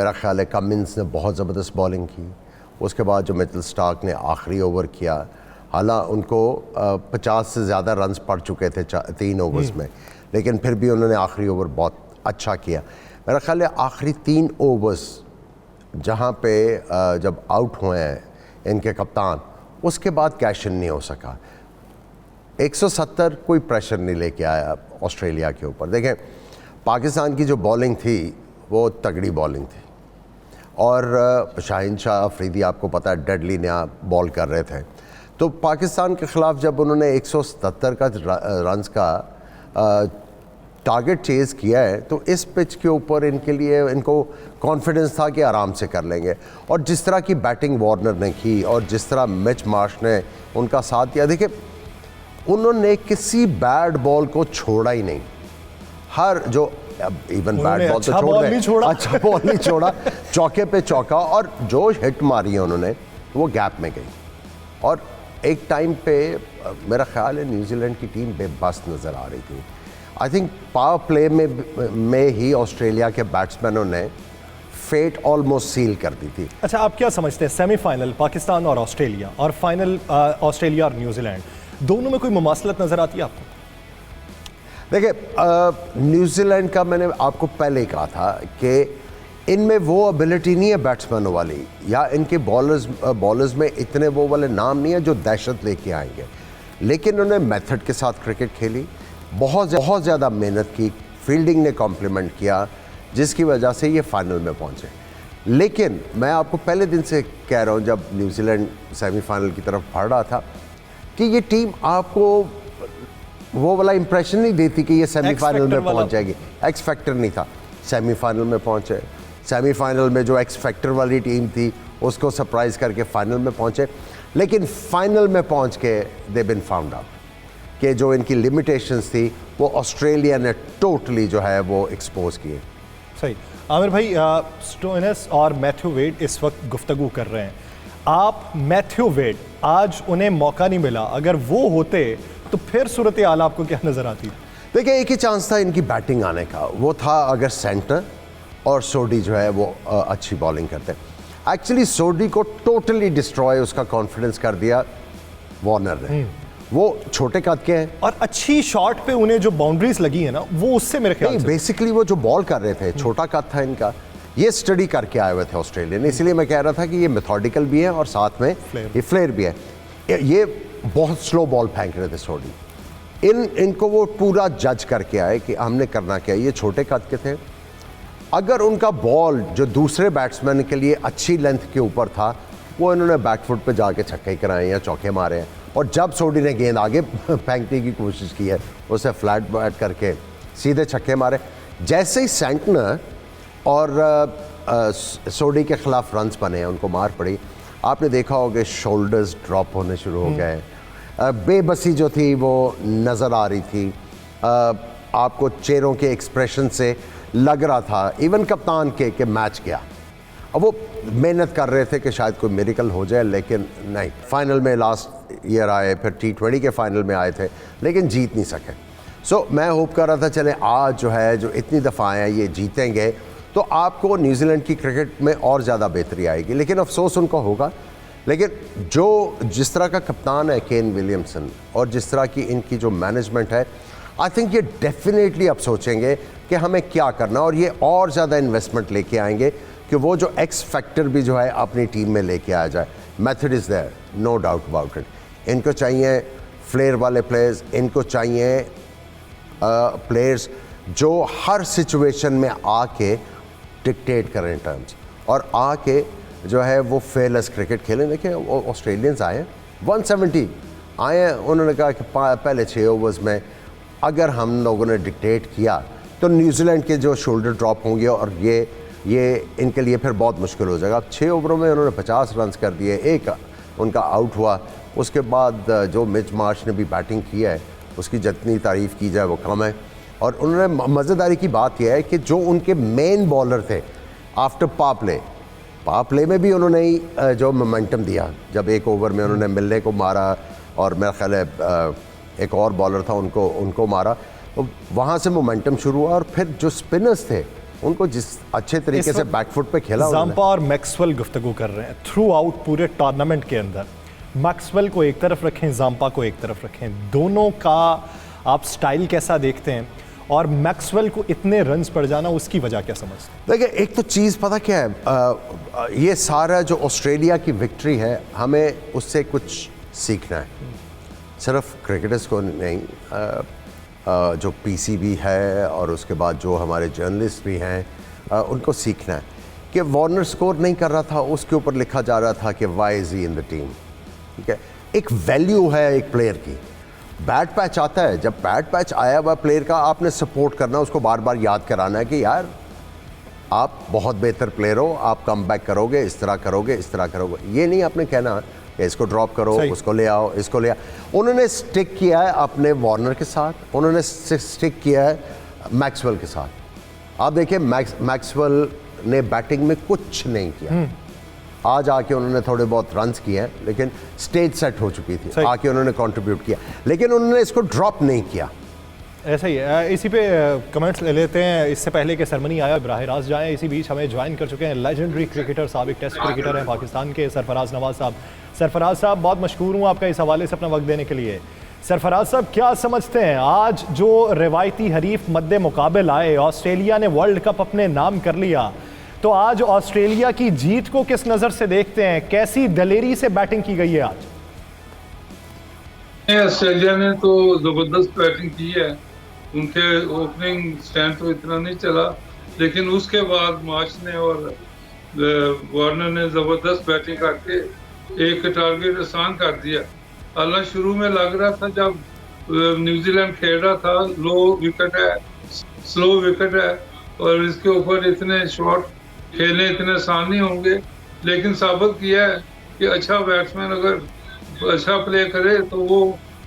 मेरा ख्याल है कमिंस ने बहुत ज़बरदस्त बॉलिंग की। उसके बाद जो मिचेल स्टार्क ने आखिरी ओवर किया, हालांकि उनको 50 से ज़्यादा रन्स पड़ चुके थे 3 ओवर्स में, लेकिन फिर भी उन्होंने आखिरी ओवर बहुत अच्छा किया। मेरा ख्याल है आखिरी 3 ओवर्स जहाँ पे जब आउट हुए हैं इनके कप्तान, उसके बाद कैश इन नहीं हो सका। 170 कोई प्रेशर नहीं लेके आया ऑस्ट्रेलिया के ऊपर। देखें, पाकिस्तान की जो बॉलिंग थी वो तगड़ी बॉलिंग थी, और शाहीन शाह अफरीदी आपको पता है डेडली नया बॉल कर रहे थे। तो पाकिस्तान के ख़िलाफ़ जब उन्होंने 177 का रन्स का टारगेट चेज़ किया है, तो इस पिच के ऊपर इनके लिए इनको कॉन्फिडेंस था कि आराम से कर लेंगे। और जिस तरह की बैटिंग वार्नर ने की और जिस तरह मिच मार्श ने उनका साथ दिया, देखिए उन्होंने किसी बैड बॉल को छोड़ा ही नहीं। हर जो इवन बैट बॉल तो छोड़, अच्छा बॉल नहीं छोड़ा, चौके पे चौका, और जो हिट मारी है उन्होंने वो गैप में गई। और एक टाइम पे मेरा ख्याल है न्यूजीलैंड की टीम बेबस नज़र आ रही थी। आई थिंक पावर प्ले में ही ऑस्ट्रेलिया के बैट्समैनों ने फेट ऑलमोस्ट सील कर दी थी। अच्छा, आप क्या समझते हैं सेमीफाइनल पाकिस्तान और ऑस्ट्रेलिया और फाइनल ऑस्ट्रेलिया और न्यूजीलैंड, दोनों में कोई मुमासलत नज़र आती है आपको? देखिए, न्यूजीलैंड का मैंने आपको पहले ही कहा था कि इनमें वो एबिलिटी नहीं है बैट्समैनों वाली, या इनके बॉलर्स में इतने वो वाले नाम नहीं है जो दहशत लेके आएंगे, लेकिन उन्होंने मेथड के साथ क्रिकेट खेली, बहुत ज़्यादा मेहनत की, फील्डिंग ने कॉम्प्लीमेंट किया, जिसकी वजह से ये फाइनल में पहुँचे। लेकिन मैं आपको पहले दिन से कह रहा हूँ, जब न्यूजीलैंड सेमीफाइनल की तरफ बढ़ रहा था, कि ये टीम आपको वो वाला इंप्रेशन नहीं देती कि ये सेमीफाइनल में पहुंच जाएगी। एक्स फैक्टर नहीं था। सेमीफाइनल में पहुंचे, सेमीफाइनल में जो एक्स फैक्टर वाली टीम थी उसको सरप्राइज करके फाइनल में पहुंचे, लेकिन फाइनल में पहुंच के दे बिन फाउंड आउट कि जो इनकी लिमिटेशंस थी वो ऑस्ट्रेलिया ने टोटली जो है वो एक्सपोज किए। सही। आमिर भाई, स्टोइनिस और मैथ्यू वेड इस वक्त गुफ्तगू कर रहे हैं। आप मैथ्यू वेड, आज उन्हें मौका नहीं मिला, अगर वो होते तो फिर सूरत हाल आपको क्या नज़र आती? देखिए, एक ही चांस था इनकी बैटिंग आने का, वो था अगर सेंटर और सोडी जो है वो अच्छी बॉलिंग करते। एक्चुअली सोडी को टोटली डिस्ट्रॉय उसका कॉन्फिडेंस कर दिया वार्नर ने। वो छोटे कद के हैं और अच्छी शॉट पे उन्हें जो बाउंड्रीज लगी है ना, वो उससे मेरे ख्याल से बेसिकली वो जो बॉल कर रहे थे, छोटा कद था इनका, ये स्टडी करके आए हुए थे ऑस्ट्रेलिया ने। इसलिए मैं कह रहा था कि ये मेथोडिकल भी है और साथ में ये फ्लेयर भी है। ये बहुत स्लो बॉल फेंक रहे थे सोडी। इनको वो पूरा जज करके आए कि हमने करना क्या। ये छोटे कद के थे, अगर उनका बॉल जो दूसरे बैट्समैन के लिए अच्छी लेंथ के ऊपर था, वो इन्होंने बैकफुट पे जाके छक्के कराए या चौके मारे हैं। और जब सोडी ने गेंद आगे फेंकने की कोशिश की है, उसे फ्लैट बैट करके सीधे छक्के मारे। जैसे ही सेंटनर और सोडी के खिलाफ रन्स बने, उनको मार पड़ी, आपने देखा होगा शोल्डर्स ड्रॉप होने शुरू हो गए, बेबसी जो थी वो नज़र आ रही थी, आपको चेहरों के एक्सप्रेशन से लग रहा था, इवन कप्तान के कि मैच गया। अब वो मेहनत कर रहे थे कि शायद कोई मिरेकल हो जाए, लेकिन नहीं। फाइनल में लास्ट ईयर आए, फिर T20 के फाइनल में आए थे, लेकिन जीत नहीं सके। सो मैं होप कर रहा था चले आज जो है, जो इतनी दफ़ा आए हैं, ये जीतेंगे तो आपको न्यूजीलैंड की क्रिकेट में और ज़्यादा बेहतरी आएगी। लेकिन अफसोस उनको होगा। लेकिन जिस तरह का कप्तान है केन विलियमसन और जिस तरह की इनकी जो मैनेजमेंट है, आई थिंक ये डेफिनेटली अब सोचेंगे कि हमें क्या करना, और ये और ज़्यादा इन्वेस्टमेंट लेके आएंगे कि वो जो एक्स फैक्टर भी जो है अपनी टीम में लेके आ जाए। Method is there, no doubt about it. इनको चाहिए फ्लेयर वाले प्लेयर्स, इनको चाहिए प्लेयर्स जो हर सिचुएशन में आके डिक्टेट करें टर्म्स, और आके जो है वो फेयरलेस क्रिकेट खेलें। देखिए, ऑस्ट्रेलियंस आए 170 आए हैं, उन्होंने कहा कि पहले 6 ओवर्स में अगर हम लोगों ने डिक्टेट किया तो न्यूजीलैंड के जो शोल्डर ड्रॉप होंगे और ये इनके लिए फिर बहुत मुश्किल हो जाएगा। अब 6 ओवरों में उन्होंने 50 रन कर दिए, एक उनका आउट हुआ। उसके बाद जो मिच मार्श ने भी बैटिंग की है, उसकी जितनी तारीफ़ की जाए वो कम है। और उन्होंने मज़ेदारी की बात यह है कि जो उनके मेन बॉलर थे आफ्टर पावर प्ले में भी उन्होंने ही जो मोमेंटम दिया, जब एक ओवर में उन्होंने मिलने को मारा और मेरा ख्याल है एक और बॉलर था उनको मारा, तो वहाँ से मोमेंटम शुरू हुआ। और फिर जो स्पिनर्स थे उनको जिस अच्छे तरीके से बैकफुट पे खेला जांपा और मैक्सवेल गुफ्तगू कर रहे हैं थ्रू आउट पूरे टूर्नामेंट के अंदर। मैक्सवेल को एक तरफ रखें, जांपा को एक तरफ रखें, दोनों का आप स्टाइल कैसा देखते हैं और मैक्सवेल को इतने रन्स पड़ जाना उसकी वजह क्या समझते हैं? देखिए, एक तो चीज़ पता क्या है, ये सारा जो ऑस्ट्रेलिया की विक्ट्री है हमें उससे कुछ सीखना है, सिर्फ क्रिकेटर्स को नहीं, जो पीसीबी है और उसके बाद जो हमारे जर्नलिस्ट भी हैं उनको सीखना है कि वार्नर स्कोर नहीं कर रहा था, उसके ऊपर लिखा जा रहा था कि why is he in the team. ठीक है, एक वैल्यू है एक प्लेयर की। बैट पैच आता है, जब बैट पैच आया हुआ प्लेयर का आपने सपोर्ट करना, उसको बार बार याद कराना है कि यार आप बहुत बेहतर प्लेयर हो, आप कम बैक करोगे, इस तरह करोगे, इस तरह करोगे। ये नहीं आपने कहना कि इसको ड्रॉप करो, उसको ले आओ, इसको ले आओ। उन्होंने स्टिक किया है अपने वार्नर के साथ, उन्होंने स्टिक किया है मैक्सवेल के साथ। आप देखिए मैक्सवेल ने बैटिंग में कुछ नहीं किया, आज आके उन्होंने थोड़े बहुत रन्स किए हैं, लेकिन स्टेज सेट हो चुकी थी, आके उन्होंने कंट्रीब्यूट किया, लेकिन उन्होंने इसको ड्रॉप नहीं किया। ऐसा ही है। इसी पे कमेंट्स ले लेते हैं, इससे पहले कि सेरेमनी आया बराह रास्त जाएं, इसी बीच हमें ज्वाइन कर चुके हैं लेजेंडरी क्रिकेटर, साबिक टेस्ट क्रिकेटर हैं पाकिस्तान के, सरफराज नवाज साहब। सरफराज साहब, बहुत मशकूर हूँ आपका इस हवाले से अपना वक्त देने के लिए। सरफराज साहब, क्या समझते हैं आज जो रिवायती हरीफ मद्दे मुकाबल आए, ऑस्ट्रेलिया ने वर्ल्ड कप अपने नाम कर लिया, तो आज ऑस्ट्रेलिया की जीत को किस नज़र से देखते हैं? कैसी दलेरी से बैटिंग की गई है आज? ऑस्ट्रेलिया ने तो जबरदस्त बैटिंग की है, उनके ओपनिंग स्टैंड तो इतना नहीं चला, लेकिन उसके बाद मार्च ने और वार्नर ने जबरदस्त बैटिंग करके एक टारगेट आसान कर दिया। हालांकि शुरू में लग रहा था जब न्यूजीलैंड खेल रहा था, लो विकेट है, स्लो विकेट है और इसके ऊपर इतने शॉट खेलने इतने आसान नहीं होंगे, लेकिन साबित किया है कि अच्छा बैट्समैन अगर अच्छा प्ले करे तो वो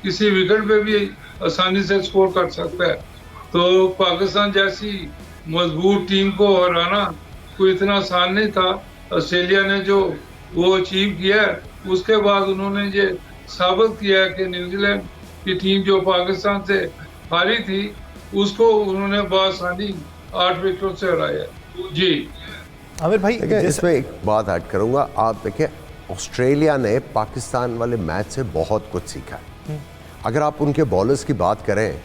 किसी विकेट पे भी आसानी से स्कोर कर सकता है। तो पाकिस्तान जैसी मजबूत टीम को हराना कोई इतना आसान नहीं था। ऑस्ट्रेलिया ने जो वो अचीव किया है, उसके बाद उन्होंने ये साबित किया है कि न्यूजीलैंड की टीम जो पाकिस्तान से हारी थी उसको उन्होंने बआसानी 8 विकेटों से हराया। जी आमिर भाई, इसमें एक बात ऐड करूंगा, आप देखिए ऑस्ट्रेलिया ने पाकिस्तान वाले मैच से बहुत कुछ सीखा है। अगर आप उनके बॉलर्स की बात करें,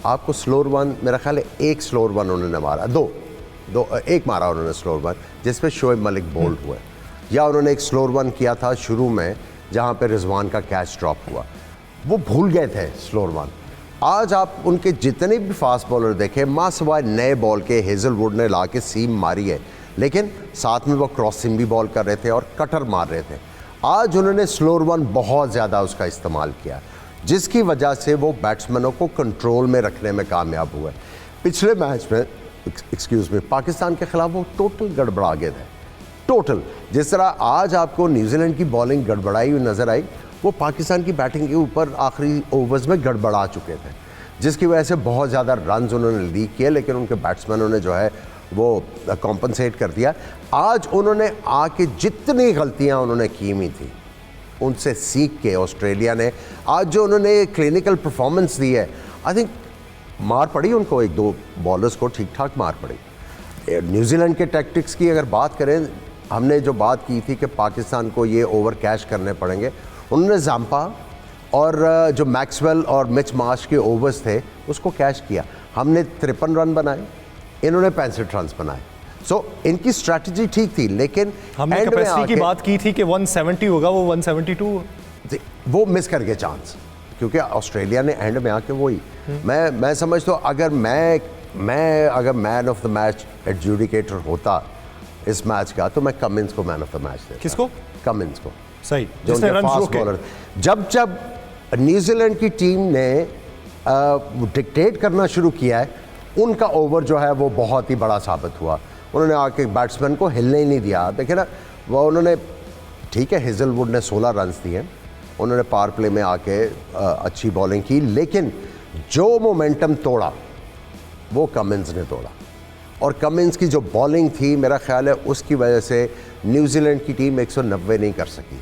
आपको स्लोअर वन, मेरा ख्याल है एक स्लोअर वन उन्होंने मारा, एक मारा उन्होंने स्लोअर वन जिस पे शोएब मलिक बोल्ड हुए, या उन्होंने एक स्लोअर वन किया था शुरू में जहां पे रिजवान का कैच ड्रॉप हुआ, वो भूल गए थे स्लोअर वन। आज आप उनके जितने भी फास्ट बॉलर देखें, माँ सिवाय नए बॉल के हेजलवुड ने ला के सीम मारी है, लेकिन साथ में वो क्रॉस सीम भी बॉल कर रहे थे और कटर मार रहे थे। आज उन्होंने स्लोअर वन बहुत ज़्यादा उसका इस्तेमाल किया, जिसकी वजह से वो बैट्समैनों को कंट्रोल में रखने में कामयाब हुए। पिछले मैच में पाकिस्तान के खिलाफ वो टोटल गड़बड़ा गए थे, टोटल। जिस तरह आज आपको न्यूजीलैंड की बॉलिंग गड़बड़ाई हुई नज़र आई, वो पाकिस्तान की बैटिंग के ऊपर आखिरी ओवर्स में गड़बड़ा चुके थे, जिसकी वजह से बहुत ज़्यादा रन्स उन्होंने लीक किए, लेकिन उनके बैट्समैनों ने जो है वो कॉम्पनसेट कर दिया। आज उन्होंने आके जितनी गलतियां उन्होंने की हुई थी उनसे सीख के ऑस्ट्रेलिया ने आज जो उन्होंने क्लिनिकल परफॉर्मेंस दी है, आई थिंक मार पड़ी उनको, एक दो बॉलर्स को ठीक ठाक मार पड़ी। न्यूजीलैंड के टैक्टिक्स की अगर बात करें, हमने जो बात की थी कि पाकिस्तान को ये ओवर कैश करने पड़ेंगे, उन्होंने जांपा और जो मैक्सवेल और मिच मार्श के ओवर्स थे उसको कैश किया। हमने 53 रन बनाए, इन्होंने 65 रन बनाए। सो इनकी स्ट्रैटेजी ठीक थी, लेकिन हमने कैपेसिटी की बात की थी कि 170 होगा, वो 172 वो मिस कर गए चांस, क्योंकि ऑस्ट्रेलिया ने एंड में आके वही मैं समझता हूँ, अगर मैं man of the match adjudicator होता इस मैच का, तो मैं कमिंस को मैन ऑफ द मैच देता। किसको? कमिंस को। सही, जो उनके फास्ट बॉलर। जब न्यूजीलैंड की टीम ने डिक्टेट करना शुरू किया है, उनका ओवर जो है वो बहुत ही बड़ा साबित हुआ। उन्होंने आके बैट्समैन को हिलने ही नहीं दिया। देखिए ना, वो उन्होंने, ठीक है हेजलवुड ने 16 रन दिए, उन्होंने पावर प्ले में आके अच्छी बॉलिंग की, लेकिन जो मोमेंटम तोड़ा वो कमिंस ने तोड़ा। और कमिंस की जो बॉलिंग थी, मेरा ख्याल है उसकी वजह से न्यूजीलैंड की टीम 190 नहीं कर सकी।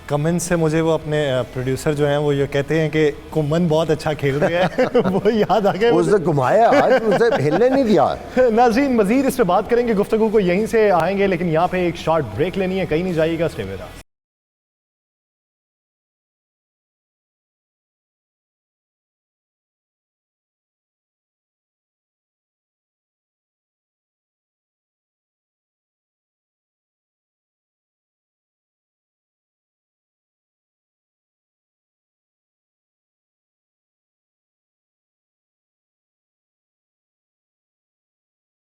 कमेंट से मुझे वो अपने प्रोड्यूसर जो हैं वो ये कहते हैं कि कुमन बहुत अच्छा खेल रहे हैं वो याद आ गया उसने घुमाया आज, उसे हिलने नहीं दिया। नाज़रीन मजीद इस पे बात करेंगे, गुफ्तगू को यहीं से आएंगे, लेकिन यहाँ पे एक शॉर्ट ब्रेक लेनी है, कहीं नहीं जाइएगा, स्टे विद अस।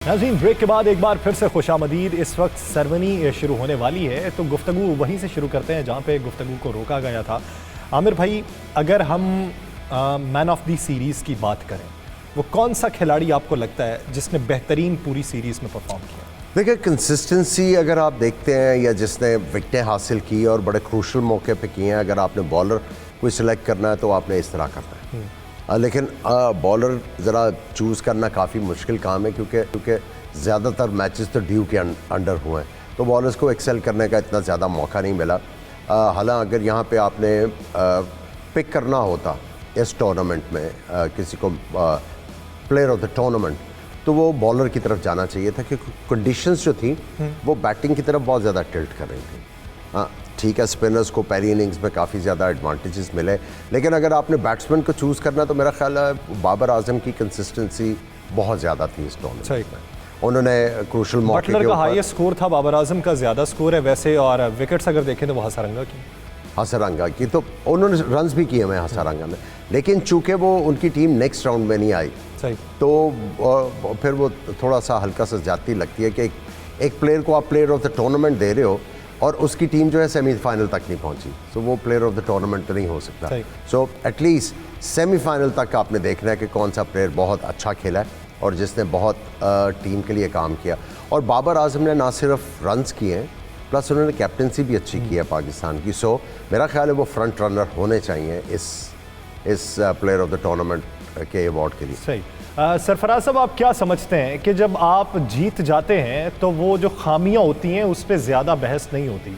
नाज़रीन ब्रेक के बाद एक बार फिर से खुशामदीद। इस वक्त सरवनी शुरू होने वाली है, तो गुफ्तगू वहीं से शुरू करते हैं जहाँ पे गुफ्तगू को रोका गया था। आमिर भाई, अगर हम मैन ऑफ द सीरीज़ की बात करें, वो कौन सा खिलाड़ी आपको लगता है जिसने बेहतरीन पूरी सीरीज़ में परफॉर्म किया? देखिए, कंसिस्टेंसी अगर आप देखते हैं, या जिसने विकेटें हासिल की और बड़े क्रूशल मौके पे किए हैं, अगर आपने बॉलर कोई सिलेक्ट करना है तो आपने इस तरह करना है। लेकिन बॉलर ज़रा चूज़ करना काफ़ी मुश्किल काम है, क्योंकि ज़्यादातर मैचेस तो ड्यू के अंडर हुए हैं, तो बॉलर्स को एक्सेल करने का इतना ज़्यादा मौका नहीं मिला। हालांकि अगर यहाँ पे आपने पिक करना होता इस टूर्नामेंट में किसी को प्लेयर ऑफ द टूर्नामेंट, तो वो बॉलर की तरफ जाना चाहिए था, क्योंकि कंडीशंस जो थी वो बैटिंग की तरफ बहुत ज़्यादा टिल्ट कर रही थी। हाँ ठीक है, स्पिनर्स को पहली इनिंग्स में काफ़ी ज़्यादा एडवांटेजेस मिले, लेकिन अगर आपने बैट्समैन को चूज़ करना तो मेरा ख्याल है बाबर आजम की कंसिस्टेंसी बहुत ज़्यादा थी इस टूर्नामेंट में। उन्होंने क्रूशल मौके के बटलर का ऊपर हाईएस्ट स्कोर था, बाबर आजम का ज़्यादा स्कोर है वैसे, और विकेट्स अगर देखें तो वो हसारंगा की तो उन्होंने रन्स भी किए हुए हैं हसारंगा में, लेकिन चूंकि वो उनकी टीम नेक्स्ट राउंड में नहीं आई, सही, तो फिर वो थोड़ा सा हल्का सा जाती लगती है कि एक प्लेयर को आप प्लेयर ऑफ द टूर्नामेंट दे रहे हो और उसकी टीम जो है सेमीफाइनल तक नहीं पहुंची, तो वो प्लेयर ऑफ द टूर्नामेंट तो नहीं हो सकता। सो एटलीस्ट सेमीफाइनल तक आपने देखना है कि कौन सा प्लेयर बहुत अच्छा खेला है और जिसने बहुत टीम के लिए काम किया। और बाबर आजम ने ना सिर्फ रन्स किए हैं, प्लस उन्होंने कैप्टनसी भी अच्छी की है पाकिस्तान की। सो मेरा ख्याल है वो फ्रंट रनर होने चाहिए इस प्लेयर ऑफ द टूर्नामेंट के अवार्ड के लिए। सही। सरफराज साहब, आप क्या समझते हैं कि जब आप जीत जाते हैं तो वो जो खामियां होती हैं उस पर ज़्यादा बहस नहीं होती?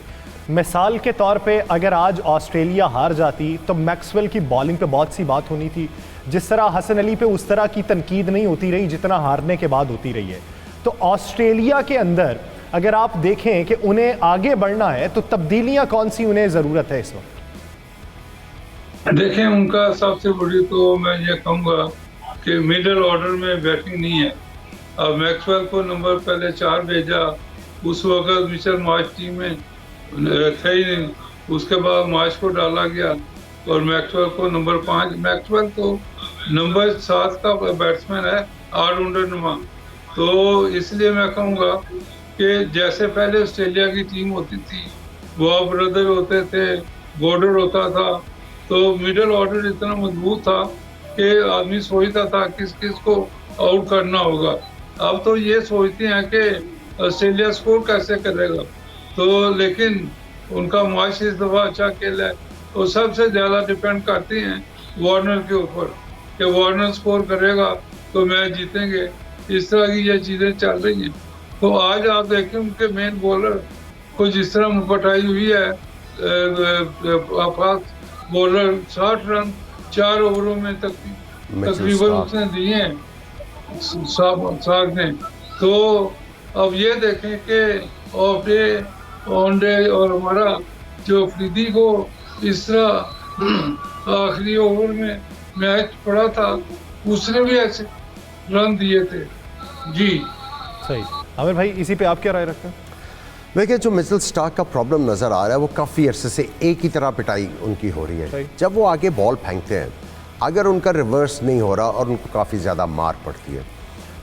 मिसाल के तौर पे अगर आज ऑस्ट्रेलिया हार जाती तो मैक्सवेल की बॉलिंग पे बहुत सी बात होनी थी, जिस तरह हसन अली पे उस तरह की तनकीद नहीं होती रही जितना हारने के बाद होती रही है। तो ऑस्ट्रेलिया के अंदर अगर आप देखें कि उन्हें आगे बढ़ना है तो तब्दीलियां कौन सी उन्हें ज़रूरत है इस वक्त? देखें, उनका सबसे बड़ी तो मैं ये कहूँगा कि मिडिल ऑर्डर में बैटिंग नहीं है। अब मैक्सवेल को नंबर पहले 4 भेजा, उस वक्त मिचेल मार्श टीम में थे ही नहीं, उसके बाद मार्श को डाला गया और मैक्सवेल को नंबर 5। मैक्सवेल तो नंबर 7 का बैट्समैन है, ऑलराउंडर नुमा। तो इसलिए मैं कहूँगा कि जैसे पहले ऑस्ट्रेलिया की टीम होती थी, वॉब ब्रदर होते थे, बॉर्डर होता था, तो मिडिल ऑर्डर इतना मजबूत था कि आदमी सोचता था किस किस को आउट करना होगा। अब तो ये सोचते हैं कि ऑस्ट्रेलिया स्कोर कैसे करेगा, तो लेकिन उनका मार्श इस दफ़ा अच्छा खेला है, तो सबसे ज़्यादा डिपेंड करती हैं वार्नर के ऊपर कि वार्नर स्कोर करेगा तो मैच जीतेंगे। इस तरह की ये चीज़ें चल रही हैं। तो आज आप देखें उनके मेन बॉलर को जिस तरह मुपटाई हुई है, बॉलर 60 रन 4 ओवरों में तकरीबन उसने दिए हैं साहब ने। तो अब ये देखें कि ऑनडे और हमारा जो अफरीदी को इस तरह आखिरी ओवर में मैच पड़ा था, उसने भी ऐसे रन दिए थे। जी सही। आमिर भाई, इसी पे आप क्या राय रखते हैं? देखिए, जो मिचेल स्टार्क का प्रॉब्लम नज़र आ रहा है वो काफ़ी अरसे से एक ही तरह पिटाई उनकी हो रही है। जब वो आगे बॉल फेंकते हैं, अगर उनका रिवर्स नहीं हो रहा और उनको काफ़ी ज़्यादा मार पड़ती है।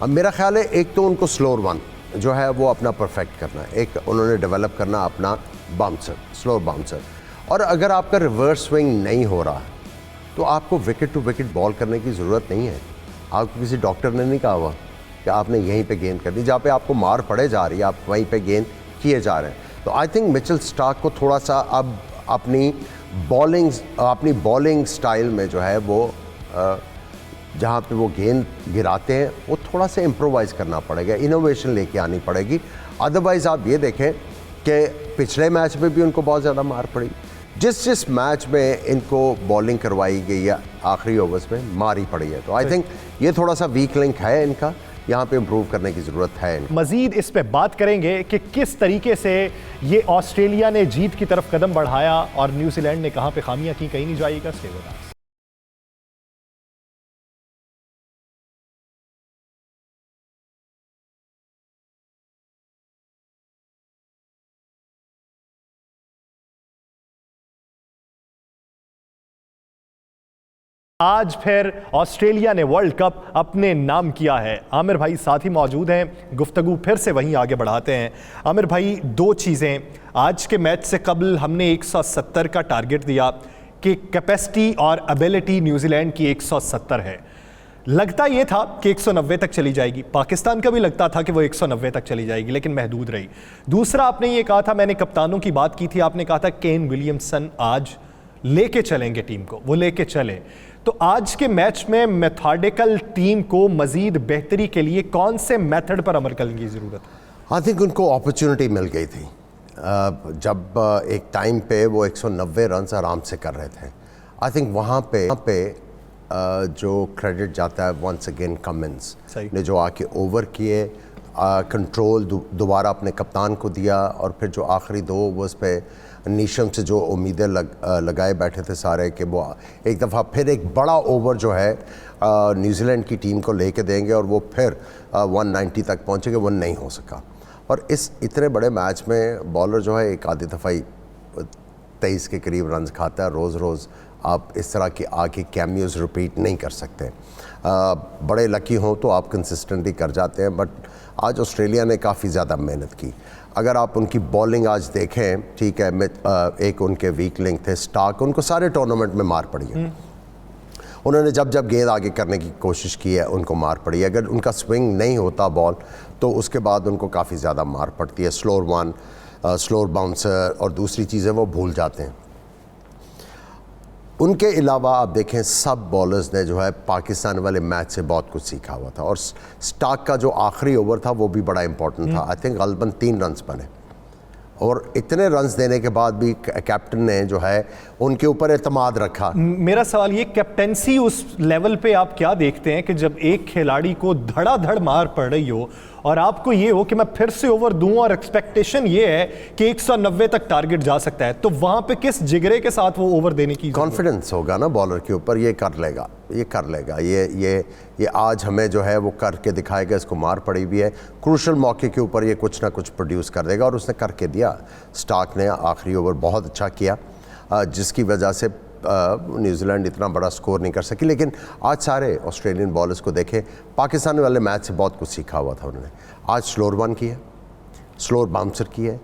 अब मेरा ख्याल है एक तो उनको स्लोअर वन जो है वो अपना परफेक्ट करना है, एक उन्होंने डेवलप करना अपना बाउंसर, स्लोअर बाउंसर। और अगर आपका रिवर्स स्विंग नहीं हो रहा तो आपको विकेट टू विकेट बॉल करने की ज़रूरत नहीं है। आपको किसी डॉक्टर ने नहीं कहा हुआ कि आपने यहीं पे गेंद करनी, जहाँ पे आपको मार पड़े जा रही है आप वहीं पे गेंद किए जा रहे हैं। तो आई थिंक मिचेल स्टार्क को थोड़ा सा अब अपनी बॉलिंग स्टाइल में जो है वो जहाँ पे वो गेंद गिराते हैं वो थोड़ा सा इम्प्रोवाइज़ करना पड़ेगा, इनोवेशन लेके आनी पड़ेगी। अदरवाइज़ आप ये देखें कि पिछले मैच में भी उनको बहुत ज़्यादा मार पड़ी, जिस जिस मैच में इनको बॉलिंग करवाई गई है आखिरी ओवर्स में मारी पड़ी है, तो आई थिंक ये थोड़ा सा वीक लिंक है इनका, यहाँ पे इम्प्रूव करने की ज़रूरत है इनको। मजीद इस पे बात करेंगे कि किस तरीके से ये ऑस्ट्रेलिया ने जीत की तरफ कदम बढ़ाया और न्यूजीलैंड ने कहाँ पे खामियां की, कहीं नहीं जाएगा। Stay with us. आज फिर ऑस्ट्रेलिया ने वर्ल्ड कप अपने नाम किया है। आमिर भाई साथ ही मौजूद हैं, गुफ्तगू फिर से वहीं आगे बढ़ाते हैं। आमिर भाई, दो चीज़ें, आज के मैच से कबल हमने 170 का टारगेट दिया कि कैपेसिटी और एबिलिटी न्यूजीलैंड की 170 है। लगता ये था कि 190 तक चली जाएगी, पाकिस्तान का भी लगता था कि वो 190 तक चली जाएगी, लेकिन महदूद रही। दूसरा, आपने ये कहा था, मैंने कप्तानों की बात की थी, आपने कहा था केन विलियमसन आज लेके चलेंगे टीम को, वो लेके चले। तो आज के मैच में मेथोडिकल टीम को मजीद बेहतरी के लिए कौन से मेथड पर अमल करने की ज़रूरत है? आई थिंक उनको अपॉर्चुनिटी मिल गई थी जब एक टाइम पे वो 190 रन आराम से कर रहे थे। आई थिंक वहाँ पे जो क्रेडिट जाता है वंस अगेन कमिंस ने, जो आके ओवर किए, कंट्रोल दोबारा अपने कप्तान को दिया, और फिर जो आखिरी 2 ओवर्स पे नीशम से जो उम्मीदें लगाए बैठे थे सारे कि वो एक दफ़ा फिर एक बड़ा ओवर जो है न्यूजीलैंड की टीम को लेके देंगे और वो फिर 190 तक पहुंचेंगे, वो नहीं हो सका। और इस इतने बड़े मैच में बॉलर जो है एक आधी दफ़ा ही 23 के करीब रन खाता है। रोज़ रोज़ आप इस तरह के आके कैमियोज रिपीट नहीं कर सकते। बड़े लकी हों तो आप कंसिस्टेंटली कर जाते हैं, बट आज ऑस्ट्रेलिया ने काफ़ी ज़्यादा मेहनत की। अगर आप उनकी बॉलिंग आज देखें, ठीक है, एक उनके वीक लिंक थे स्टार्क, उनको सारे टूर्नामेंट में मार पड़ी है। उन्होंने जब जब गेंद आगे करने की कोशिश की है उनको मार पड़ी है। अगर उनका स्विंग नहीं होता बॉल तो उसके बाद उनको काफ़ी ज़्यादा मार पड़ती है। स्लोअर वन, स्लोअर बाउंसर और दूसरी चीज़ें वो भूल जाते हैं। उनके अलावा आप देखें सब बॉलर्स ने जो है पाकिस्तान वाले मैच से बहुत कुछ सीखा हुआ था, और स्टार्क का जो आखिरी ओवर था वो भी बड़ा इंपॉर्टेंट था। आई थिंक गलबन 3 रन्स बने, और इतने रन्स देने के बाद भी कैप्टन ने जो है उनके ऊपर एतमाद रखा। मेरा सवाल ये, कैप्टेंसी उस लेवल पे आप क्या देखते हैं कि जब एक खिलाड़ी को धड़ाधड़ मार पड़ रही हो और आपको ये हो कि मैं फिर से ओवर दूं और एक्सपेक्टेशन ये है कि 190 तक टारगेट जा सकता है, तो वहां पे किस जिगरे के साथ वो ओवर देने की कॉन्फिडेंस होगा ना बॉलर के ऊपर, ये कर लेगा, ये कर लेगा, ये आज हमें जो है वो करके दिखाएगा। इसको मार पड़ी भी है, क्रूशल मौके के ऊपर ये कुछ ना कुछ प्रोड्यूस कर देगा, और उसने करके दिया। स्टार्क ने आखिरी ओवर बहुत अच्छा किया, जिसकी वजह से न्यूजीलैंड इतना बड़ा स्कोर नहीं कर सकी। लेकिन आज सारे ऑस्ट्रेलियन बॉलर्स को देखें, पाकिस्तान वाले मैच से बहुत कुछ सीखा हुआ था उन्होंने। आज स्लोअर वन की है, स्लोअर बाउंसर की है,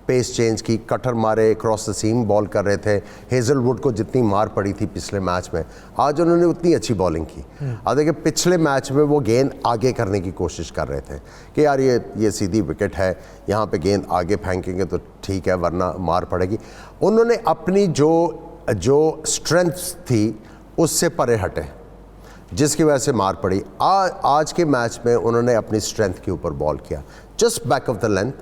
पेस चेंज की, कटर मारे, क्रॉस द सीम बॉल कर रहे थे। हेजलवुड को जितनी मार पड़ी थी पिछले मैच में, आज उन्होंने उतनी अच्छी बॉलिंग की। अब देखिए पिछले मैच में वो गेंद आगे करने की कोशिश कर रहे थे कि यार ये सीधी विकेट है, यहाँ पे गेंद आगे फेंकेंगे तो ठीक है, वरना मार पड़ेगी। उन्होंने अपनी जो स्ट्रेंथ थी उससे परे हटे, जिसकी वजह से मार पड़ी। आज के मैच में उन्होंने अपनी स्ट्रेंथ के ऊपर बॉल किया, just back of the length.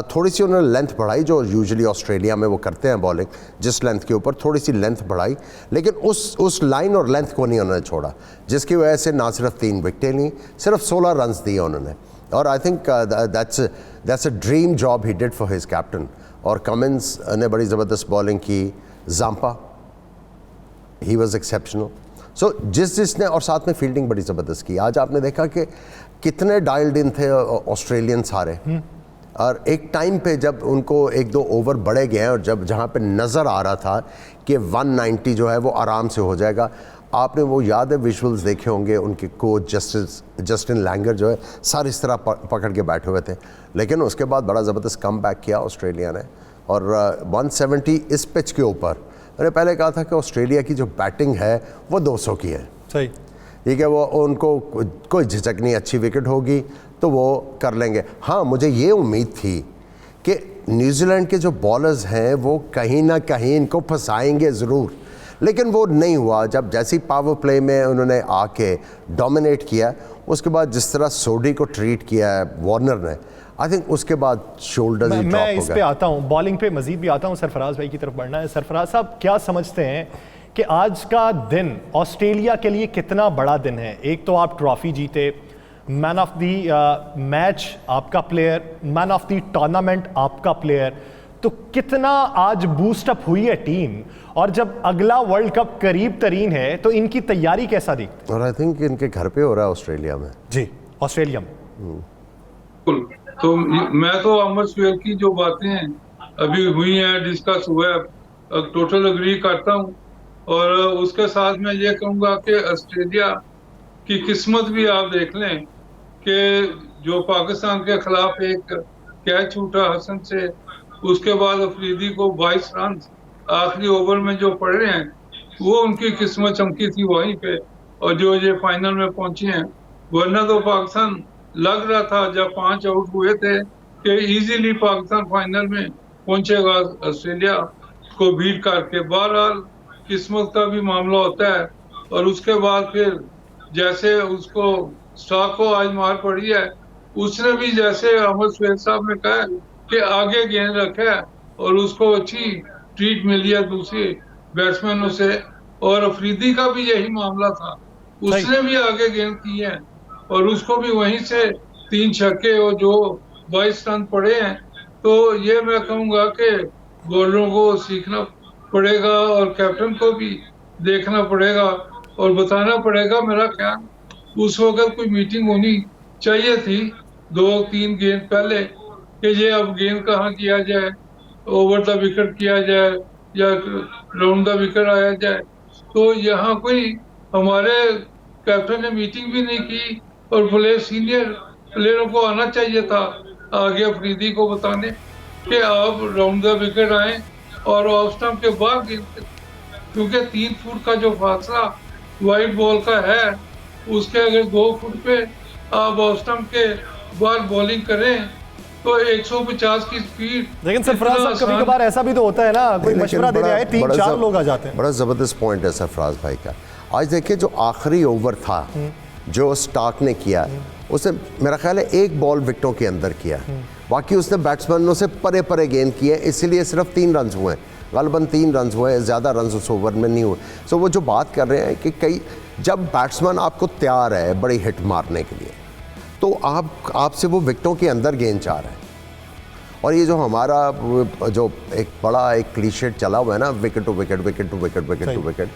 थोड़ी सी उन्होंने लेंथ बढ़ाई, जो यूजुअली ऑस्ट्रेलिया में वो करते हैं बॉलिंग, जिस लेंथ के ऊपर थोड़ी सी लेंथ बढ़ाई, लेकिन उस लाइन और लेंथ को नहीं उन्होंने छोड़ा, जिसकी वजह से ना सिर्फ 3 विकेटें ली, सिर्फ 16 रन दिए उन्होंने। और I think that's a dream job he did for his captain. और कमिंस ने बड़ी ज़बरदस्त बॉलिंग की, जाम्पा ही वॉज एक्सेप्शनल। सो जिसने और साथ में फील्डिंग बड़ी ज़बरदस्त की। आज आपने देखा कि कितने डायल्ड इन थे ऑस्ट्रेलियन सारे, और एक टाइम पे जब उनको 1-2 ओवर बढ़े गए और जहाँ पे नज़र आ रहा था कि 190 जो है वो आराम से हो जाएगा, आपने वो याद है विजुअल्स देखे होंगे, उनके कोच जस्टिन लैंगर जो है सारे इस तरह पकड़ के बैठे हुए थे। लेकिन उसके बाद बड़ा ज़बरदस्त कम बैक किया ऑस्ट्रेलिया ने, और 170 इस पिच के ऊपर, मैंने पहले कहा था कि ऑस्ट्रेलिया की जो बैटिंग है वो 200 की है। सही, ठीक है, वो उनको कोई झिझक नहीं, अच्छी विकेट होगी तो वो कर लेंगे। हाँ, मुझे ये उम्मीद थी कि न्यूजीलैंड के जो बॉलर्स हैं वो कहीं ना कहीं इनको फंसाएंगे ज़रूर, लेकिन वो नहीं हुआ। जब जैसी पावर प्ले में उन्होंने आके डोमिनेट किया, उसके बाद जिस तरह सोडी को ट्रीट किया है वार्नर ने, आई थिंक उसके बाद शोल्डर्स ही ड्रॉप मैं हो इस पे गए। आता हूँ, बॉलिंग पे मजीद भी आता हूँ, सरफराज भाई की तरफ बढ़ना है। सरफराज साहब, क्या समझते हैं कि आज का दिन ऑस्ट्रेलिया के लिए कितना बड़ा दिन है? एक तो आप ट्रॉफी जीते, मैन ऑफ द मैच आपका player, man of the tournament आपका प्लेयर, तो कितना आज बूस्टअप हुई है टीम, और जब अगला वर्ल्ड कप करीब तरीन है तो इनकी तैयारी कैसा दिखती और आई थिंक इनके घर पे हो रहा है ऑस्ट्रेलिया में। जी, ऑस्ट्रेलिया में। बिल्कुल। तो मैं तो अहमद सुहेल की जो बातें हैं अभी हुई हैं, डिस्कस हुआ है, टोटल एग्री करता हूँ। और उसके साथ मैं ये कहूँगा कि ऑस्ट्रेलिया की किस्मत भी आप देख लें कि जो पाकिस्तान के खिलाफ एक कैच छूटा हसन से, उसके बाद अफरीदी को 22 रन आखिरी ओवर में जो पड़े हैं, वो उनकी किस्मत चमकी थी वहीं पे, और जो ये फाइनल में पहुंचे हैं। वरना तो पाकिस्तान लग रहा था जब 5 आउट हुए थे कि इजीली पाकिस्तान फाइनल में पहुंचेगा ऑस्ट्रेलिया को बीट करके। बहरहाल किस्मत का भी मामला होता है, और उसके बाद फिर जैसे उसको स्टॉक को आज मार पड़ी है, उसने भी जैसे अहमद सुहेल साहब ने कहा कि आगे गेंद रखा है और उसको अच्छी ट्रीट मिली है दूसरे बैट्समैनों से। और अफरीदी का भी यही मामला था, उसने भी आगे गेंद की है और उसको भी वहीं से 3 छक्के और जो 22 रन पड़े हैं। तो ये मैं कहूँगा कि बॉलरों को सीखना पड़ेगा और कैप्टन को भी देखना पड़ेगा और बताना पड़ेगा। मेरा ख्याल उस वक्त कोई मीटिंग होनी चाहिए थी 2-3 गेंद पहले कि ये अब गेंद कहाँ किया जाए, ओवर द विकेट किया जाए या राउंड द विकेट आया जाए। तो यहाँ कोई हमारे कैप्टन ने मीटिंग भी नहीं की, और सीनियर प्लेयरों को आना चाहिए था आगे अफरीदी को बताने कि आप राउंड द विकेट आए और ऑफ स्टंप के बाद गेंद, क्योंकि 3 फुट का जो फासला वाइड बॉल का है, उसके अगर 2 फुट पे आप ऑफ स्टंप के बाद बॉलिंग करें तो 150 की स्पीड। लेकिन सरफराज साहब, कभी कभार ऐसा भी तो होता है ना, कोई मशवरा देने आए 3-4 लोग आ जाते हैं। बड़ा ज़बरदस्त पॉइंट है सरफराज भाई का। आज देखिए जो आखिरी ओवर था जो स्टार्क ने किया, उसने मेरा ख्याल है 1 बॉल विकेटों के अंदर किया, बाकी उसने बैट्समैनों से परे परे गेंद किए, इसीलिए सिर्फ 3 रन हुए, गलबन 3 रन हुए, ज़्यादा रन उस ओवर में नहीं हुए। सो वो जो बात कर रहे हैं कि कई जब बैट्समैन आपको तैयार है बड़ी हिट मारने के लिए, तो आपसे वो विकेटों के अंदर गेंद चाह रहे हैं। और ये जो हमारा जो एक बड़ा एक क्लीशेट चला हुआ है ना, wicket to wicket, wicket to wicket, wicket to wicket,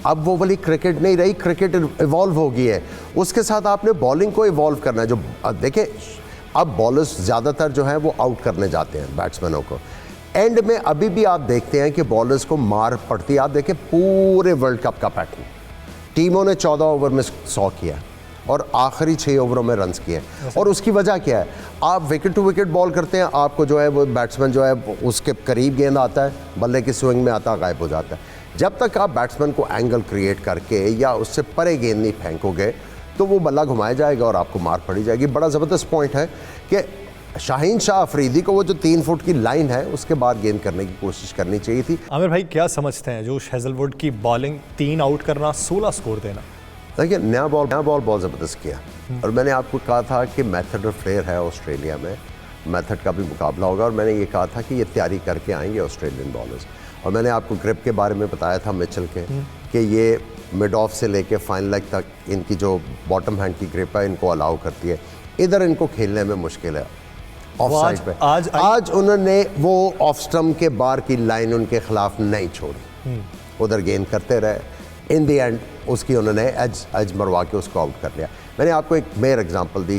अब वो वाली क्रिकेट नहीं रही, क्रिकेट इवॉल्व हो गई है। उसके साथ आपने बॉलिंग को इवॉल्व करना है। जो देखिए अब बॉलर्स ज़्यादातर जो है वो आउट करने जाते हैं बैट्समैनों को, एंड में अभी भी आप देखते हैं कि बॉलर्स को मार पड़ती है। आप देखिए पूरे वर्ल्ड कप का पैटर्न, टीमों ने 14 ओवर में 100 किया और आखिरी 6 ओवरों में रन्स किए। और उसकी वजह क्या है? आप विकेट टू विकेट बॉल करते हैं, आपको जो है वो बैट्समैन जो है उसके करीब गेंद आता है, बल्ले की स्विंग में आता, गायब हो जाता है। जब तक आप बैट्समैन को एंगल क्रिएट करके या उससे परे गेंद नहीं फेंकोगे तो वो बल्ला घुमाया जाएगा और आपको मार पड़ी जाएगी। बड़ा ज़बरदस्त पॉइंट है कि शाहीन शाह अफरीदी को वो जो 3 फुट की लाइन है उसके बाद गेंद करने की कोशिश करनी चाहिए थी। आमिर भाई, क्या समझते हैं जोश हेजलवुड की बॉलिंग, 3 आउट करना, 16 स्कोर देना? देखिए नया बॉल बहुत ज़बरदस्त किया, और मैंने आपको कहा था कि मेथड और फ्लेयर है ऑस्ट्रेलिया में, मेथड का भी मुकाबला होगा, और मैंने ये कहा था कि ये तैयारी करके आएंगे ऑस्ट्रेलियन बॉलर्स। और मैंने आपको ग्रिप के बारे में बताया था मिचेल के कि ये मिड ऑफ से लेके फाइन लेग तक इनकी जो बॉटम हैंड की ग्रिप है इनको अलाउ करती है, इधर इनको खेलने में मुश्किल है ऑफ साइड पे। आज उन्होंने वो ऑफ स्टंप के बार की लाइन उनके खिलाफ नहीं छोड़ी, उधर गेंद करते रहे, इन दी एंड उसकी उन्होंने एज मरवा के उसको आउट कर लिया। मैंने आपको एक मेयर एग्जांपल दी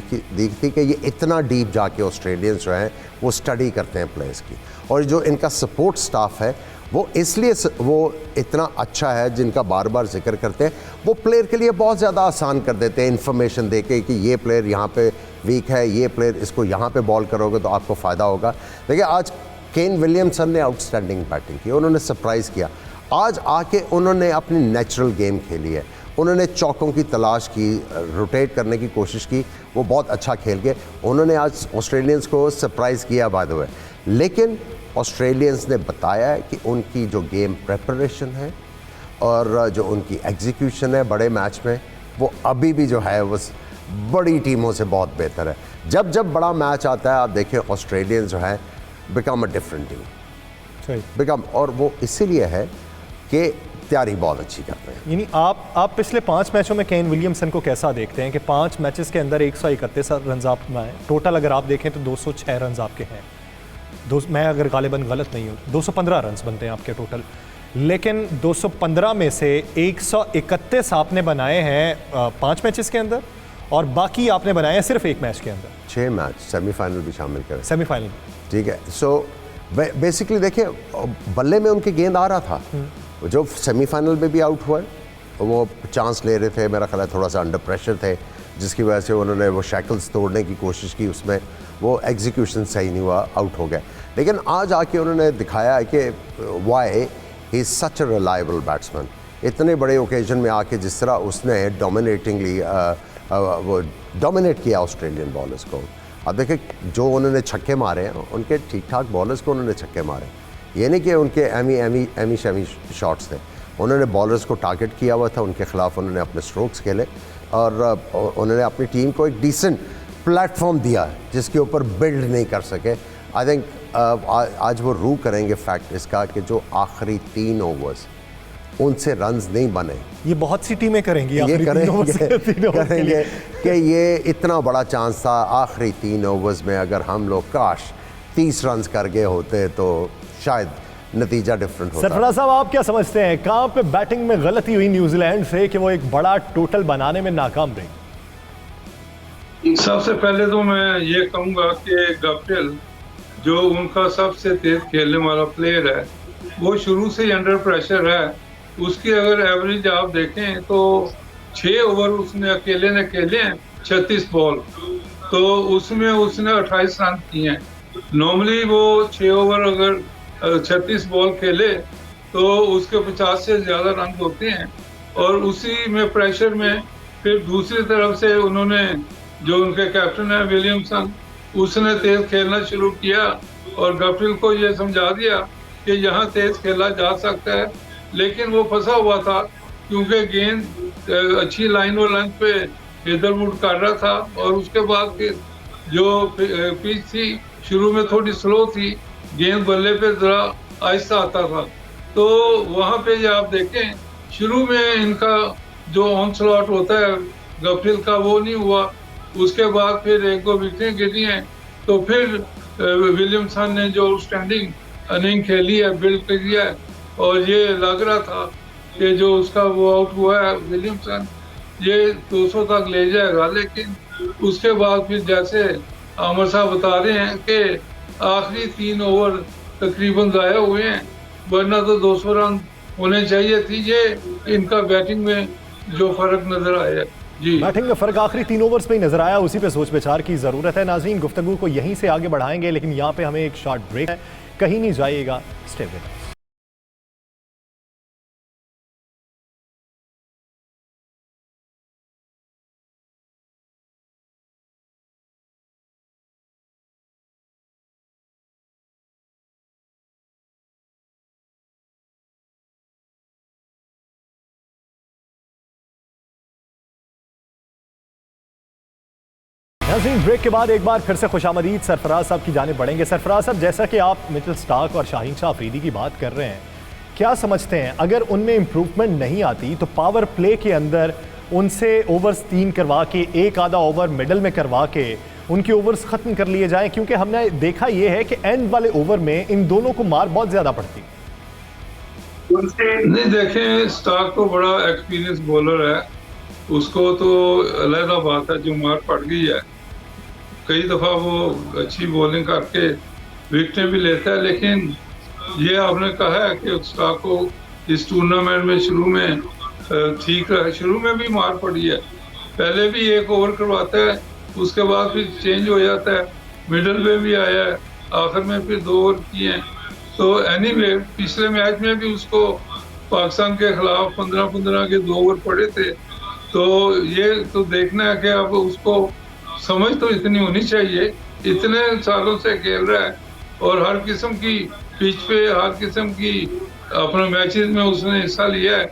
थी कि ये इतना डीप जाके ऑस्ट्रेलियंस जो हैं वो स्टडी करते हैं प्लेयर्स की, और जो इनका सपोर्ट स्टाफ है वो इसलिए वो इतना अच्छा है, जिनका बार बार जिक्र करते हैं, वो प्लेयर के लिए बहुत ज़्यादा आसान कर देते हैं इन्फॉर्मेशन दे के कि ये प्लेयर यहाँ पे वीक है, ये प्लेयर इसको यहाँ पे बॉल करोगे तो आपको फ़ायदा होगा। देखिए आज केन विलियमसन ने आउटस्टैंडिंग बैटिंग की, उन्होंने सरप्राइज़ किया। आज आके उन्होंने अपनी नेचुरल गेम खेली है, उन्होंने चौकों की तलाश की, रोटेट करने की कोशिश की, वो बहुत अच्छा खेल के उन्होंने आज ऑस्ट्रेलियंस को सरप्राइज़ किया बाय द वे। लेकिन ऑस्ट्रेलियंस ने बताया है कि उनकी जो गेम प्रेपरेशन है और जो उनकी एग्जीक्यूशन है बड़े मैच में, वो अभी भी जो है वो बड़ी टीमों से बहुत बेहतर है। जब जब बड़ा मैच आता है आप देखिए ऑस्ट्रेलियन जो है बिकम अ डिफरेंट टीम, सही। बिकम, और वो इसीलिए है कि तैयारी बहुत अच्छी करते हैं। यानी आप पिछले 5 मैचों में केन विलियमसन को कैसा देखते हैं कि 5 मैचेस के अंदर 131 रन आप बनाए, टोटल अगर आप देखें तो 206 रन आपके हैं, मैं अगर गालिबन गलत नहीं हूँ 215 रन बनते हैं आपके टोटल, लेकिन 215 में से 131 आपने बनाए हैं 5 मैचेस के अंदर और बाकी आपने बनाए हैं सिर्फ 1 मैच के अंदर, 6 मैच सेमीफाइनल भी शामिल करें, सेमीफाइनल। ठीक है। सो बेसिकली देखिए बल्ले में उनके गेंद आ रहा था, जो सेमीफाइनल में भी आउट हुआ वो चांस ले रहे थे, मेरा ख्याल है थोड़ा सा अंडर प्रेशर थे, जिसकी वजह से उन्होंने वो शैकल्स तोड़ने की कोशिश की, उसमें वो एग्जीक्यूशन सही नहीं हुआ, आउट हो गया। लेकिन आज आके उन्होंने दिखाया है कि why he is such a reliable batsman. इतने बड़े ओकेजन में आके जिस तरह उसने डोमिनेटिंगली वो डोमिनेट किया ऑस्ट्रेलियन बॉलर्स को। अब देखिए जो उन्होंने छक्के मारे हैं उनके ठीक ठाक बॉलर्स को उन्होंने छक्के मारे, ये नहीं कि उनके एमी शमी शॉट्स थे, उन्होंने बॉलर्स को टारगेट किया हुआ था, उनके खिलाफ उन्होंने अपने स्ट्रोक्स खेले और उन्होंने अपनी टीम को एक डिसेंट प्लेटफॉर्म दिया जिसके ऊपर बिल्ड नहीं कर सके। आई थिंक आज वो रू करेंगे फैक्ट इसका कि जो आखिरी 3 ओवर्स उनसे रन्स नहीं बने, ये बहुत सी टीमें करेंगी, ये करेंगे करेंगे कि ये इतना बड़ा चांस था आखिरी 3 ओवर्स में, अगर हम लोग काश 30 रन्स कर गए होते तो शायद नतीजा डिफरेंट होता। सरफराज साहब आप क्या समझते हैं कहाँ पे बैटिंग में गलती हुई न्यूजीलैंड से कि वो एक बड़ा टोटल बनाने में नाकाम रही? सबसे पहले तो मैं ये कहूँगा कि गप्टिल जो उनका सबसे तेज खेलने वाला प्लेयर है वो शुरू से ही अंडर प्रेशर है। उसकी अगर एवरेज आप देखें तो 6 ओवर उसने अकेले ने खेले हैं 36 बॉल, तो उसमें उसने 28 रन किए हैं। नॉर्मली वो 6 ओवर अगर 36 बॉल खेले तो उसके 50 से ज़्यादा रन होते हैं, और उसी में प्रेशर में फिर दूसरी तरफ से उन्होंने जो उनके कैप्टन है विलियमसन उसने तेज खेलना शुरू किया और गप्टिल को ये समझा दिया कि यहाँ तेज खेला जा सकता है, लेकिन वो फंसा हुआ था क्योंकि गेंद अच्छी लाइन और लेंथ पे इधर उधर कर रहा था, और उसके बाद फिर जो पिच थी शुरू में थोड़ी स्लो थी, गेंद बल्ले पे जरा आहिस्ता आता था, तो वहाँ पे जो आप देखें शुरू में इनका जो ऑन स्लॉट होता है गप्टिल का वो नहीं हुआ। उसके बाद फिर 1-2 विकेटें गिरी हैं, तो फिर विलियमसन ने जो स्टैंडिंग इनिंग खेली है, बिल्ड किया है, और ये लग रहा था कि जो उसका वो आउट हुआ है विलियमसन ये 200 तक ले जाएगा, लेकिन उसके बाद फिर जैसे आमिर साहब बता रहे हैं कि आखिरी 3 ओवर तकरीबन ज़ाया हुए हैं, वरना तो 200 रन होने चाहिए थी। ये इनका बैटिंग में जो फ़र्क नज़र आया है जी, बैटिंग में फ़र्क आखिरी 3 ओवर्स पे ही नजर आया, उसी पे सोच विचार की ज़रूरत है। नाज़रीन गुफ्तगू को यहीं से आगे बढ़ाएंगे, लेकिन यहाँ पे हमें एक शॉर्ट ब्रेक है, कहीं नहीं जाइएगा, स्टे विद अस। नाज़रीन ब्रेक के बाद एक बार फिर से खुशामदीद सरफराज साहब की जानिब बढ़ेंगे। सरफराज साहब जैसा कि आप मिचेल स्टार्क और शाहीन शाह अफरीदी की बात कर रहे हैं, क्या समझते हैं अगर उनमें इम्प्रूवमेंट नहीं आती तो पावर प्ले के अंदर उनसे ओवर्स 3 करवा के एक आधा ओवर मिडल में करवा के उनके ओवर्स ख़त्म कर लिए जाएं, क्योंकि हमने देखा ये है कि एंड वाले ओवर में इन दोनों को मार बहुत ज़्यादा पड़ती है। नहीं देखें स्टार्क तो बड़ा एक्सपीरियंस बॉलर है, उसको तो अलग बात है जो मार पड़ गई है, कई दफ़ा वो अच्छी बॉलिंग करके विकेटें भी लेता है, लेकिन ये आपने कहा है कि स्टार्क को इस टूर्नामेंट में शुरू में ठीक रहा, शुरू में भी मार पड़ी है, पहले भी 1 ओवर करवाता है, उसके बाद फिर चेंज हो जाता है, मिडल में भी आया है, आखिर में फिर 2 ओवर किए हैं। तो एनीवे पिछले मैच में भी उसको पाकिस्तान के खिलाफ 15-15 के 2 ओवर पड़े थे, तो ये तो देखना है कि अब उसको समझ तो इतनी होनी चाहिए, इतने सालों से खेल रहा है और हर किस्म की पिच पे हर किस्म की अपने मैचेस में उसने हिस्सा लिया है,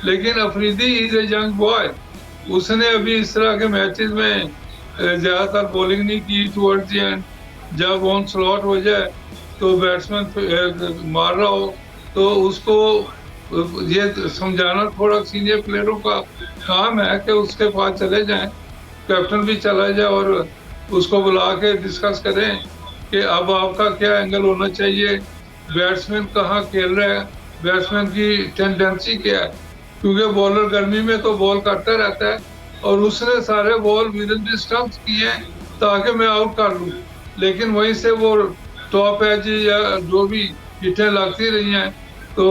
लेकिन Afridi is a young boy, उसने अभी इस तरह के मैचेस में ज़्यादातर बॉलिंग नहीं की टुवर्ड्स द एंड। जब ऑन स्लॉट हो जाए तो बैट्समैन मार रहा हो तो उसको ये समझाना थोड़ा सीनियर प्लेयरों का काम है कि उसके पास चले जाएं, कैप्टन भी चला जाए और उसको बुला के डिस्कस करें कि अब आपका क्या एंगल होना चाहिए, बैट्समैन कहाँ खेल रहा है, बैट्समैन की टेंडेंसी क्या है। क्योंकि बॉलर गर्मी में तो बॉल करता रहता है और उसने सारे बॉल विद इन स्टंप्स किए हैं ताकि मैं आउट कर लूँ, लेकिन वहीं से वो टॉप एज या जो भी हिटें लगती रही हैं। तो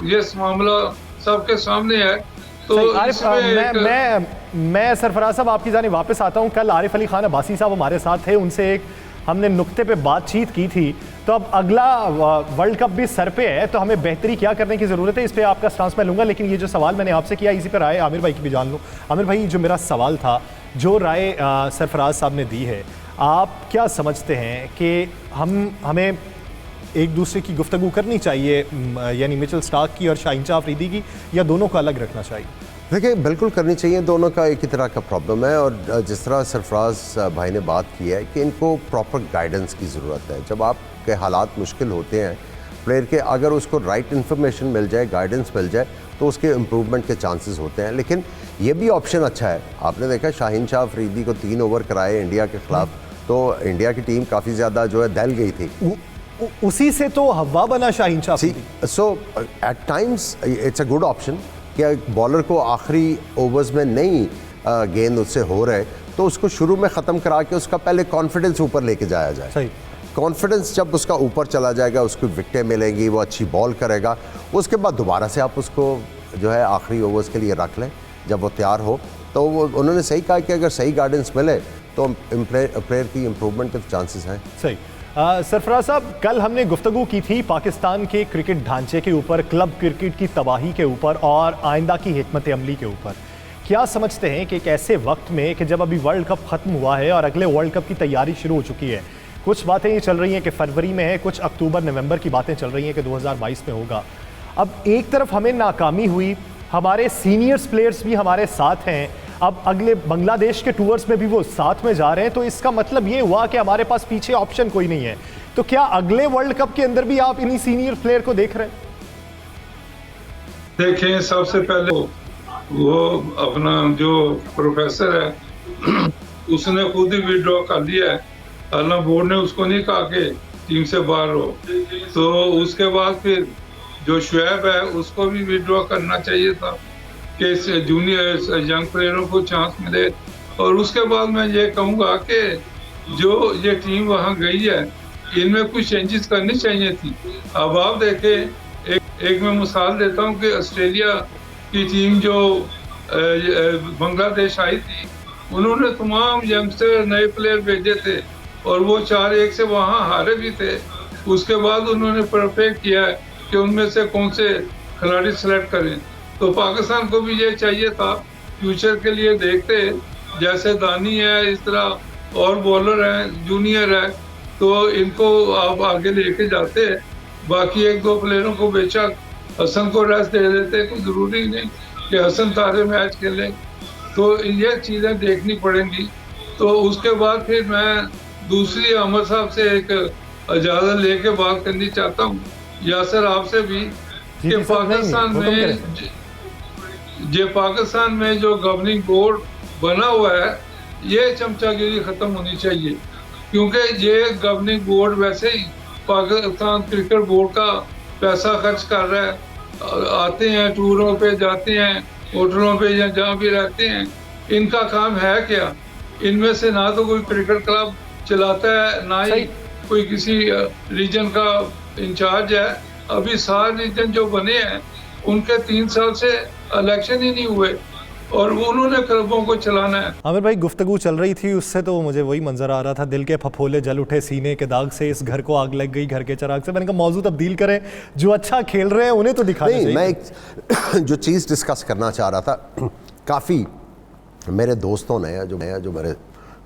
ये मामला सबके सामने है। तो आरिफ, मैं सरफराज साहब आपकी जानिब वापस आता हूं। कल आरिफ अली खान अब्बासी साहब हमारे साथ थे, उनसे एक हमने नुक्ते पे बातचीत की थी। तो अब अगला वर्ल्ड कप भी सर पे है, तो हमें बेहतरी क्या करने की ज़रूरत है, इस पे आपका स्टांस मैं लूँगा। लेकिन ये जो सवाल मैंने आपसे किया, इसी पर राय आमिर भाई की भी जान लूँ। आमिर भाई, जो मेरा सवाल था, जो राय सरफराज साहब ने दी है, आप क्या समझते हैं कि हमें एक दूसरे की गुफ्तगू करनी चाहिए, यानी मिचेल स्टार्क की और शाहीन शाह अफरीदी की, या दोनों को अलग रखना चाहिए? देखिए, बिल्कुल करनी चाहिए, दोनों का एक ही तरह का प्रॉब्लम है। और जिस तरह सरफराज भाई ने बात की है कि इनको प्रॉपर गाइडेंस की ज़रूरत है। जब आपके हालात मुश्किल होते हैं प्लेयर के, अगर उसको राइट इन्फॉर्मेशन मिल जाए, गाइडेंस मिल जाए, तो उसके इम्प्रूवमेंट के चांसेस होते हैं। लेकिन ये भी ऑप्शन अच्छा है, आपने देखा शाहीन शाह अफरीदी को 3 ओवर कराए इंडिया के ख़िलाफ़, तो इंडिया की टीम काफ़ी ज़्यादा जो है दहल गई थी। उसी से तो हवा बना Shaheen Shah Afridi. So at times it's a good option कि बॉलर को आखिरी ओवर्स में नहीं गेंद उससे हो रहे, तो उसको शुरू में ख़त्म करा के उसका पहले कॉन्फिडेंस ऊपर लेके जाया जाए। सही। कॉन्फिडेंस जब उसका ऊपर चला जाएगा, उसको विकेटें मिलेंगी, वो अच्छी बॉल करेगा, उसके बाद दोबारा से आप उसको जो है आखिरी ओवर्स के लिए रख लें जब वो तैयार हो। तो वो उन्होंने सही कहा कि अगर सही गाइडेंस मिले तो प्लेयर की इम्प्रूवमेंट के चांसेस हैं। सही। सरफराज साहब, कल हमने गुफ्तगू की थी पाकिस्तान के क्रिकेट ढांचे के ऊपर, क्लब क्रिकेट की तबाही के ऊपर और आइंदा की हिकमत अमली के ऊपर। क्या समझते हैं कि एक ऐसे वक्त में कि जब अभी वर्ल्ड कप ख़त्म हुआ है और अगले वर्ल्ड कप की तैयारी शुरू हो चुकी है, कुछ बातें ये चल रही हैं कि फरवरी में है, कुछ अक्टूबर नवंबर की बातें चल रही हैं कि 2022 में होगा। अब एक तरफ हमें नाकामी हुई, हमारे सीनियर्स प्लेयर्स भी हमारे साथ हैं, अब अगले बांग्लादेश के टूर्स में भी वो साथ में जा रहे हैं, तो इसका मतलब ये हुआ कि हमारे पास पीछे ऑप्शन कोई नहीं है। तो क्या अगले वर्ल्ड कप के अंदर भी आप इन्हीं सीनियर प्लेयर को देख रहे हैं? देखें, सबसे पहले वो अपना जो प्रोफेसर है उसने खुद ही विड्रॉ कर लिया है। हालांकि बोर्ड ने उसको नहीं कहा कि टीम से बाहर हो। तो उसके बाद फिर जो शुएब है उसको भी विड्रॉ करना चाहिए था कि जूनियर यंग प्लेयरों को चांस मिले। और उसके बाद मैं ये कहूँगा कि जो ये टीम वहाँ गई है, इनमें कुछ चेंजेस करनी चाहिए थी। अब आप देखें, एक मैं मिसाल देता हूँ कि ऑस्ट्रेलिया की टीम जो बांग्लादेश आई थी, उन्होंने तमाम यंगस्टर नए प्लेयर भेजे थे और वो 4-1 से वहाँ हारे भी थे। उसके बाद उन्होंने परफेक्ट किया है कि उनमें से कौन से खिलाड़ी सेलेक्ट करें। तो पाकिस्तान को भी ये चाहिए था, फ्यूचर के लिए देखते, जैसे दानी है, इस तरह और बॉलर हैं, जूनियर है, तो इनको आप आगे लेके जाते। बाकी 1-2 प्लेयरों को बेशक हसन को रेस्ट दे देते, कोई ज़रूरी नहीं कि हसन सारे मैच खेलें। तो ये चीज़ें देखनी पड़ेंगी। तो उसके बाद फिर मैं दूसरी अहमद साहब से एक इजाज़त लेके बात करनी चाहता हूँ, यासर आपसे भी, कि पाकिस्तान में जो गवर्निंग बोर्ड बना हुआ है, ये चमचागिरी ख़त्म होनी चाहिए। क्योंकि ये गवर्निंग बोर्ड वैसे ही पाकिस्तान क्रिकेट बोर्ड का पैसा खर्च कर रहा है, आते हैं टूरों पे, जाते हैं होटलों पे या जहाँ भी रहते हैं, इनका काम है क्या? इनमें से ना तो कोई क्रिकेट क्लब चलाता है, ना ही कोई किसी रीजन का इंचार्ज है। अभी 7 रीजन जो बने हैं उनके 3 साल से इलेक्शन ही नहीं हुए और उन्होंने क्लबों को चलाना है। आमिर भाई, गुफ्तगू चल रही थी, उससे तो मुझे वही मंजर आ रहा था, दिल के फफोले जल उठे सीने के दाग से, इस घर को आग लग गई घर के चिराग से। मैंने कहा मौजूद तब्दील करें, जो अच्छा खेल रहे हैं उन्हें तो दिखाना चाहिए। मैं एक जो चीज़ डिस्कस करना चाह रहा था, काफ़ी मेरे दोस्तों ने जो मेरे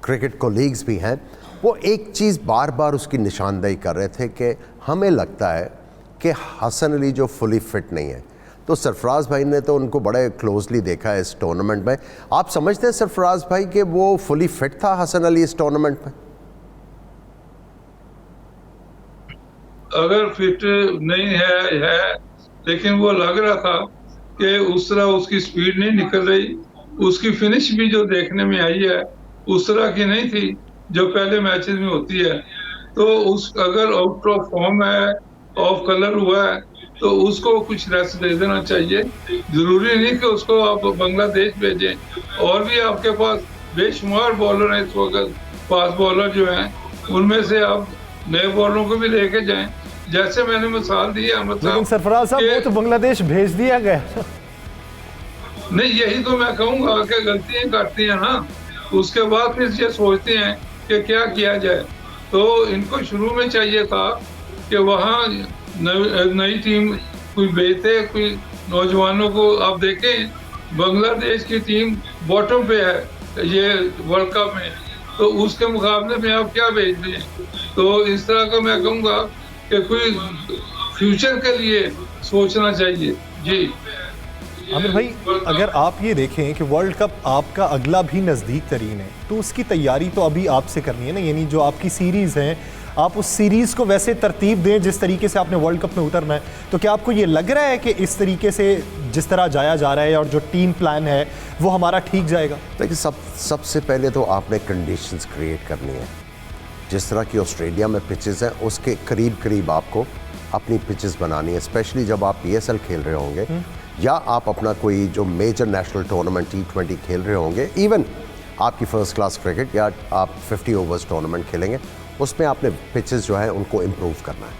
क्रिकेट कोलीग्स भी हैं, वो एक चीज़ बार बार उसकी निशानदेही कर रहे थे कि हमें लगता है कि हसन अली जो फुली फिट नहीं है। तो सरफराज भाई ने तो उनको बड़े क्लोजली देखा है इस टूर्नामेंट में। आप समझते हैं सरफराज भाई कि वो फुली फिट था हसन अली इस टूर्नामेंट में? अगर फिट नहीं है लेकिन वो लग रहा था कि उस तरह उसकी स्पीड नहीं निकल रही, उसकी फिनिश भी जो देखने में आई है उस तरह की नहीं थी जो पहले मैचेस में होती है। तो उस अगर आउट ऑफ फॉर्म है, ऑफ कलर हुआ है, तो उसको कुछ रेस्ट दे देना चाहिए। जरूरी नहीं कि उसको आप बांग्लादेश भेजें, और भी आपके पास बेशुमार बॉलर हैं इस वक्त, फास्ट बॉलर जो हैं, उनमें से आप नए बॉलरों को भी लेके जाएं। जैसे मैंने मिसाल दी है लेकिन सरफराज साहब वो तो बांग्लादेश भेज दिया गया। नहीं, यही तो मैं कहूँगा कि गलतियां करती हैं ना, उसके बाद फिर ये सोचते हैं कि क्या किया जाए। तो इनको शुरू में चाहिए था कि वहाँ नई टीम कोई भेजते, कोई नौजवानों को। आप देखें बांग्लादेश की टीम बॉटम पे है ये वर्ल्ड कप में, तो उसके मुकाबले में आप क्या भेज दें? तो इस तरह का मैं कहूँगा कि कोई फ्यूचर के लिए सोचना चाहिए। जी आमिर भाई, अगर आप ये देखें कि वर्ल्ड कप आपका अगला भी नज़दीक तरीन है, तो उसकी तैयारी तो अभी आपसे करनी है ना, यानी जो आपकी सीरीज़ हैं आप उस सीरीज़ को वैसे तरतीब दें जिस तरीके से आपने वर्ल्ड कप में उतरना है। तो क्या आपको ये लग रहा है कि इस तरीके से जिस तरह जाया जा रहा है और जो टीम प्लान है वो हमारा ठीक जाएगा? देखिए, सबसे पहले तो आपने कंडीशंस क्रिएट करनी है। जिस तरह की ऑस्ट्रेलिया में पिचेस हैं उसके करीब करीब आपको अपनी पिचेस बनानी है, स्पेशली जब आप PSL खेल रहे होंगे या आप अपना कोई जो मेजर नेशनल टूर्नामेंट T20 खेल रहे होंगे, इवन आपकी फ़र्स्ट क्लास क्रिकेट या आप 50 ओवर्स टूर्नामेंट खेलेंगे, उसमें आपने पिचेस जो है उनको इम्प्रूव करना है,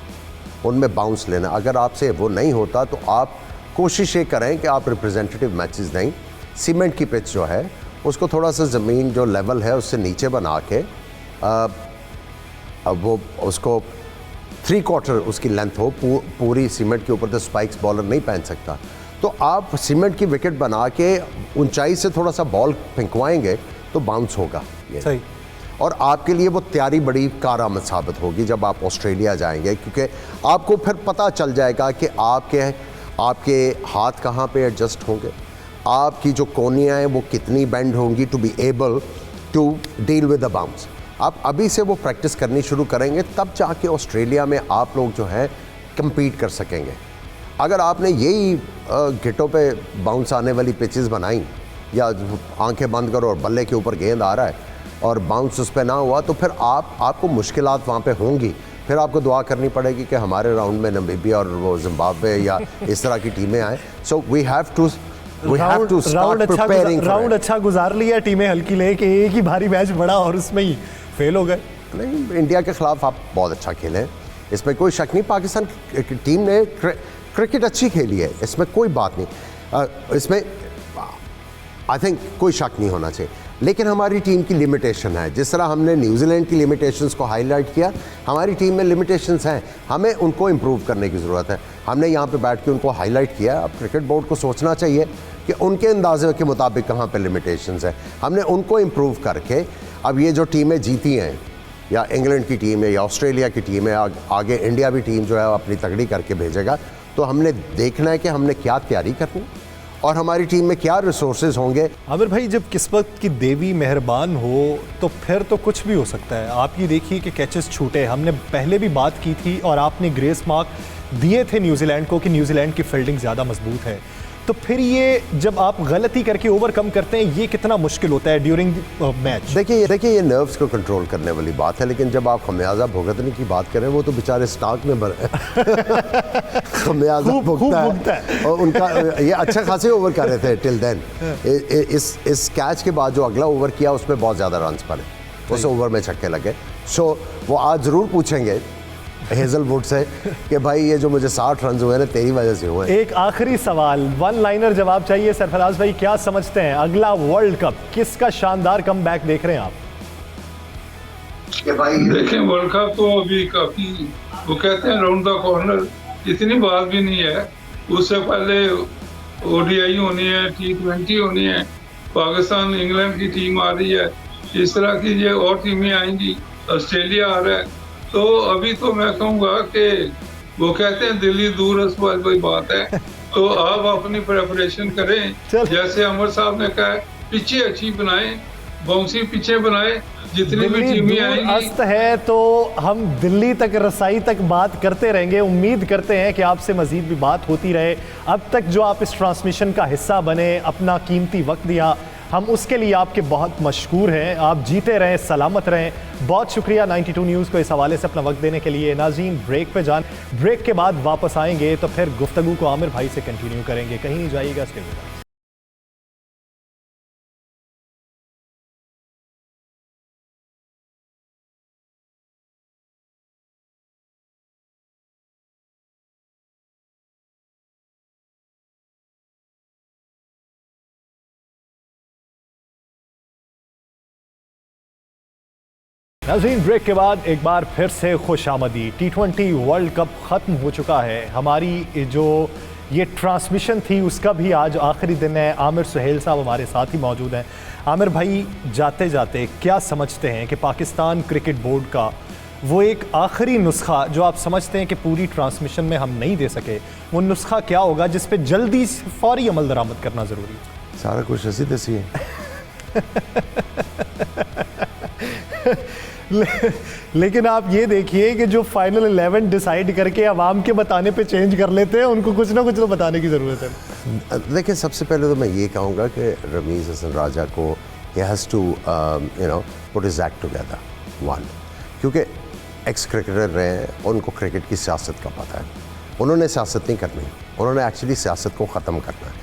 उनमें बाउंस लेना। अगर आपसे वो नहीं होता तो आप कोशिश ये करें कि आप रिप्रेजेंटेटिव मैचेस नहीं, सीमेंट की पिच जो है उसको थोड़ा सा ज़मीन जो लेवल है उससे नीचे बना के अब वो उसको 3/4 उसकी लेंथ हो, पूरी सीमेंट के ऊपर तो स्पाइक्स बॉलर नहीं पहन सकता, तो आप सीमेंट की विकेट बना के ऊंचाई से थोड़ा सा बॉल फेंकवाएंगे तो बाउंस होगा ये सही। और आपके लिए वो तैयारी बड़ी कारआमद साबित होगी जब आप ऑस्ट्रेलिया जाएंगे, क्योंकि आपको फिर पता चल जाएगा कि आपके हाथ कहाँ पे एडजस्ट होंगे, आपकी जो कोनियाँ हैं वो कितनी बेंड होंगी to be able to deal with the bounce. आप अभी से वो प्रैक्टिस करनी शुरू करेंगे, तब जाके ऑस्ट्रेलिया में आप लोग जो हैं कम्पीट कर सकेंगे। अगर आपने यही गिटों पे बाउंस आने वाली पिचेस बनाई या आंखें बंद करो और बल्ले के ऊपर गेंद आ रहा है और बाउंस उस पर ना हुआ, तो फिर आपको मुश्किलात वहाँ पे होंगी। फिर आपको दुआ करनी पड़ेगी कि हमारे राउंड में नामीबिया और वो जिम्बाब्वे या इस तरह की टीमें आएँ। So we have to start preparing. Round अच्छा गुजार लिया, टीमें हल्की लेके एक ही भारी मैच बड़ा और उसमें ही फेल हो गए। नहीं, इंडिया के खिलाफ आप बहुत अच्छा खेले, इसमें कोई शक नहीं। पाकिस्तान टीम ने क्रिकेट अच्छी खेली है, इसमें कोई बात नहीं, इसमें आई थिंक कोई शक नहीं होना चाहिए। लेकिन हमारी टीम की लिमिटेशन है, जिस तरह हमने न्यूजीलैंड की लिमिटेशंस को हाईलाइट किया, हमारी टीम में लिमिटेशंस हैं, हमें उनको इम्प्रूव करने की ज़रूरत है। हमने यहाँ पे बैठ के उनको हाईलाइट किया। अब क्रिकेट बोर्ड को सोचना चाहिए कि उनके अंदाजे के मुताबिक कहाँ पे लिमिटेशंस हैं, हमने उनको इम्प्रूव करके अब ये जो टीमें जीती हैं, या इंग्लैंड की टीम है या ऑस्ट्रेलिया की टीम है, आगे इंडिया भी टीम जो है अपनी तगड़ी करके भेजेगा, तो हमने देखना है कि हमने क्या तैयारी करनी और हमारी टीम में क्या रिसोर्सेज होंगे। आमिर भाई, जब किस्मत की देवी मेहरबान हो तो फिर तो कुछ भी हो सकता है। आप ये देखिए कि कैचेस छूटे, हमने पहले भी बात की थी और आपने ग्रेस मार्क दिए थे न्यूजीलैंड को कि न्यूजीलैंड की फील्डिंग ज़्यादा मजबूत है, तो फिर ये जब आप गलती करके ओवरकम करते हैं, ये कितना मुश्किल होता है ड्यूरिंग मैच? देखिए ये नर्व्स को कंट्रोल करने वाली बात है, लेकिन जब आप खमियाजा भुगतने की बात करें, वो तो बेचारे स्टाक में बने खमियाजा भुगता है और उनका ये अच्छा खासे ओवर कर रहे थे टिल देन। इस कैच के बाद जो अगला ओवर किया उसमें बहुत ज़्यादा रन्स बने, उस ओवर में छक्के लगे। सो वो आज ज़रूर पूछेंगे हेजलवुड से कि भाई ये जो मुझे 60 रन हुए ना तेरी वजह से हुए। एक आखिरी सवाल, वन लाइनर जवाब चाहिए। सरफराज भाई, क्या समझते हैं अगला वर्ल्ड कप किसका शानदार कमबैक देख रहे हैं आप? देखें, वर्ल्ड कप तो अभी काफी, वो कहते हैं राउंड द कॉर्नर, इतनी बात भी नहीं है। उससे पहले ODI होनी है, T20 होनी है, पाकिस्तान इंग्लैंड की टीम आ रही है, इस तरह की ये और टीमें आएंगी, ऑस्ट्रेलिया आ रहा है। तो अभी तो मैं कहूँगा कि वो कहते हैं दिल्ली दूर कोई बात है, तो आप अपनी प्रेपरेशन करें। चल। जैसे अमर साहब ने कहा, पिछे अच्छी बनाएं, बाउंसी पिछे बनाएं, जितनी भी दिल्ली टीमें दूर आएंगी। अस्त है तो हम दिल्ली तक रसाई तक बात करते रहेंगे। उम्मीद करते हैं कि आपसे मजीद भी बात होती रहे। अब तक जो आप इस ट्रांसमिशन का हिस्सा बने, अपना कीमती वक्त दिया, हम उसके लिए आपके बहुत मशकूर हैं। आप जीते रहें, सलामत रहें। बहुत शुक्रिया 92 न्यूज़ को इस हवाले से अपना वक्त देने के लिए। नाज़रीन, ब्रेक पे जान, ब्रेक के बाद वापस आएंगे तो फिर गुफ्तगू को आमिर भाई से कंटिन्यू करेंगे। कहीं नहीं जाइएगा, स्टे विद अस। नाज़रीन, ब्रेक के बाद एक बार फिर से खुशामदी। T20 वर्ल्ड कप ख़त्म हो चुका है। हमारी जो ये ट्रांसमिशन थी उसका भी आज आखिरी दिन है। आमिर सुहेल साहब हमारे साथ ही मौजूद हैं। आमिर भाई, जाते जाते क्या समझते हैं कि पाकिस्तान क्रिकेट बोर्ड का वो एक आखिरी नुस्खा जो आप समझते हैं कि पूरी ट्रांसमिशन में हम नहीं दे सके, वो नुस्खा क्या होगा जिस पे जल्दी से फौरी अमल दरामद करना ज़रूरी है? सारा कुछ ऐसी तैसी है। लेकिन आप ये देखिए कि जो फाइनल 11 डिसाइड करके अवाम के बताने पे चेंज कर लेते हैं, उनको कुछ ना कुछ तो बताने की ज़रूरत है। देखिए, सबसे पहले तो मैं ये कहूँगा कि रमीज़ हसन राजा को he has to put his act together, one, क्योंकि एक्स क्रिकेटर रहे हैं, उनको क्रिकेट की सियासत का पता है। उन्होंने सियासत नहीं करनी, उन्होंने एक्चुअली सियासत को ख़त्म करना है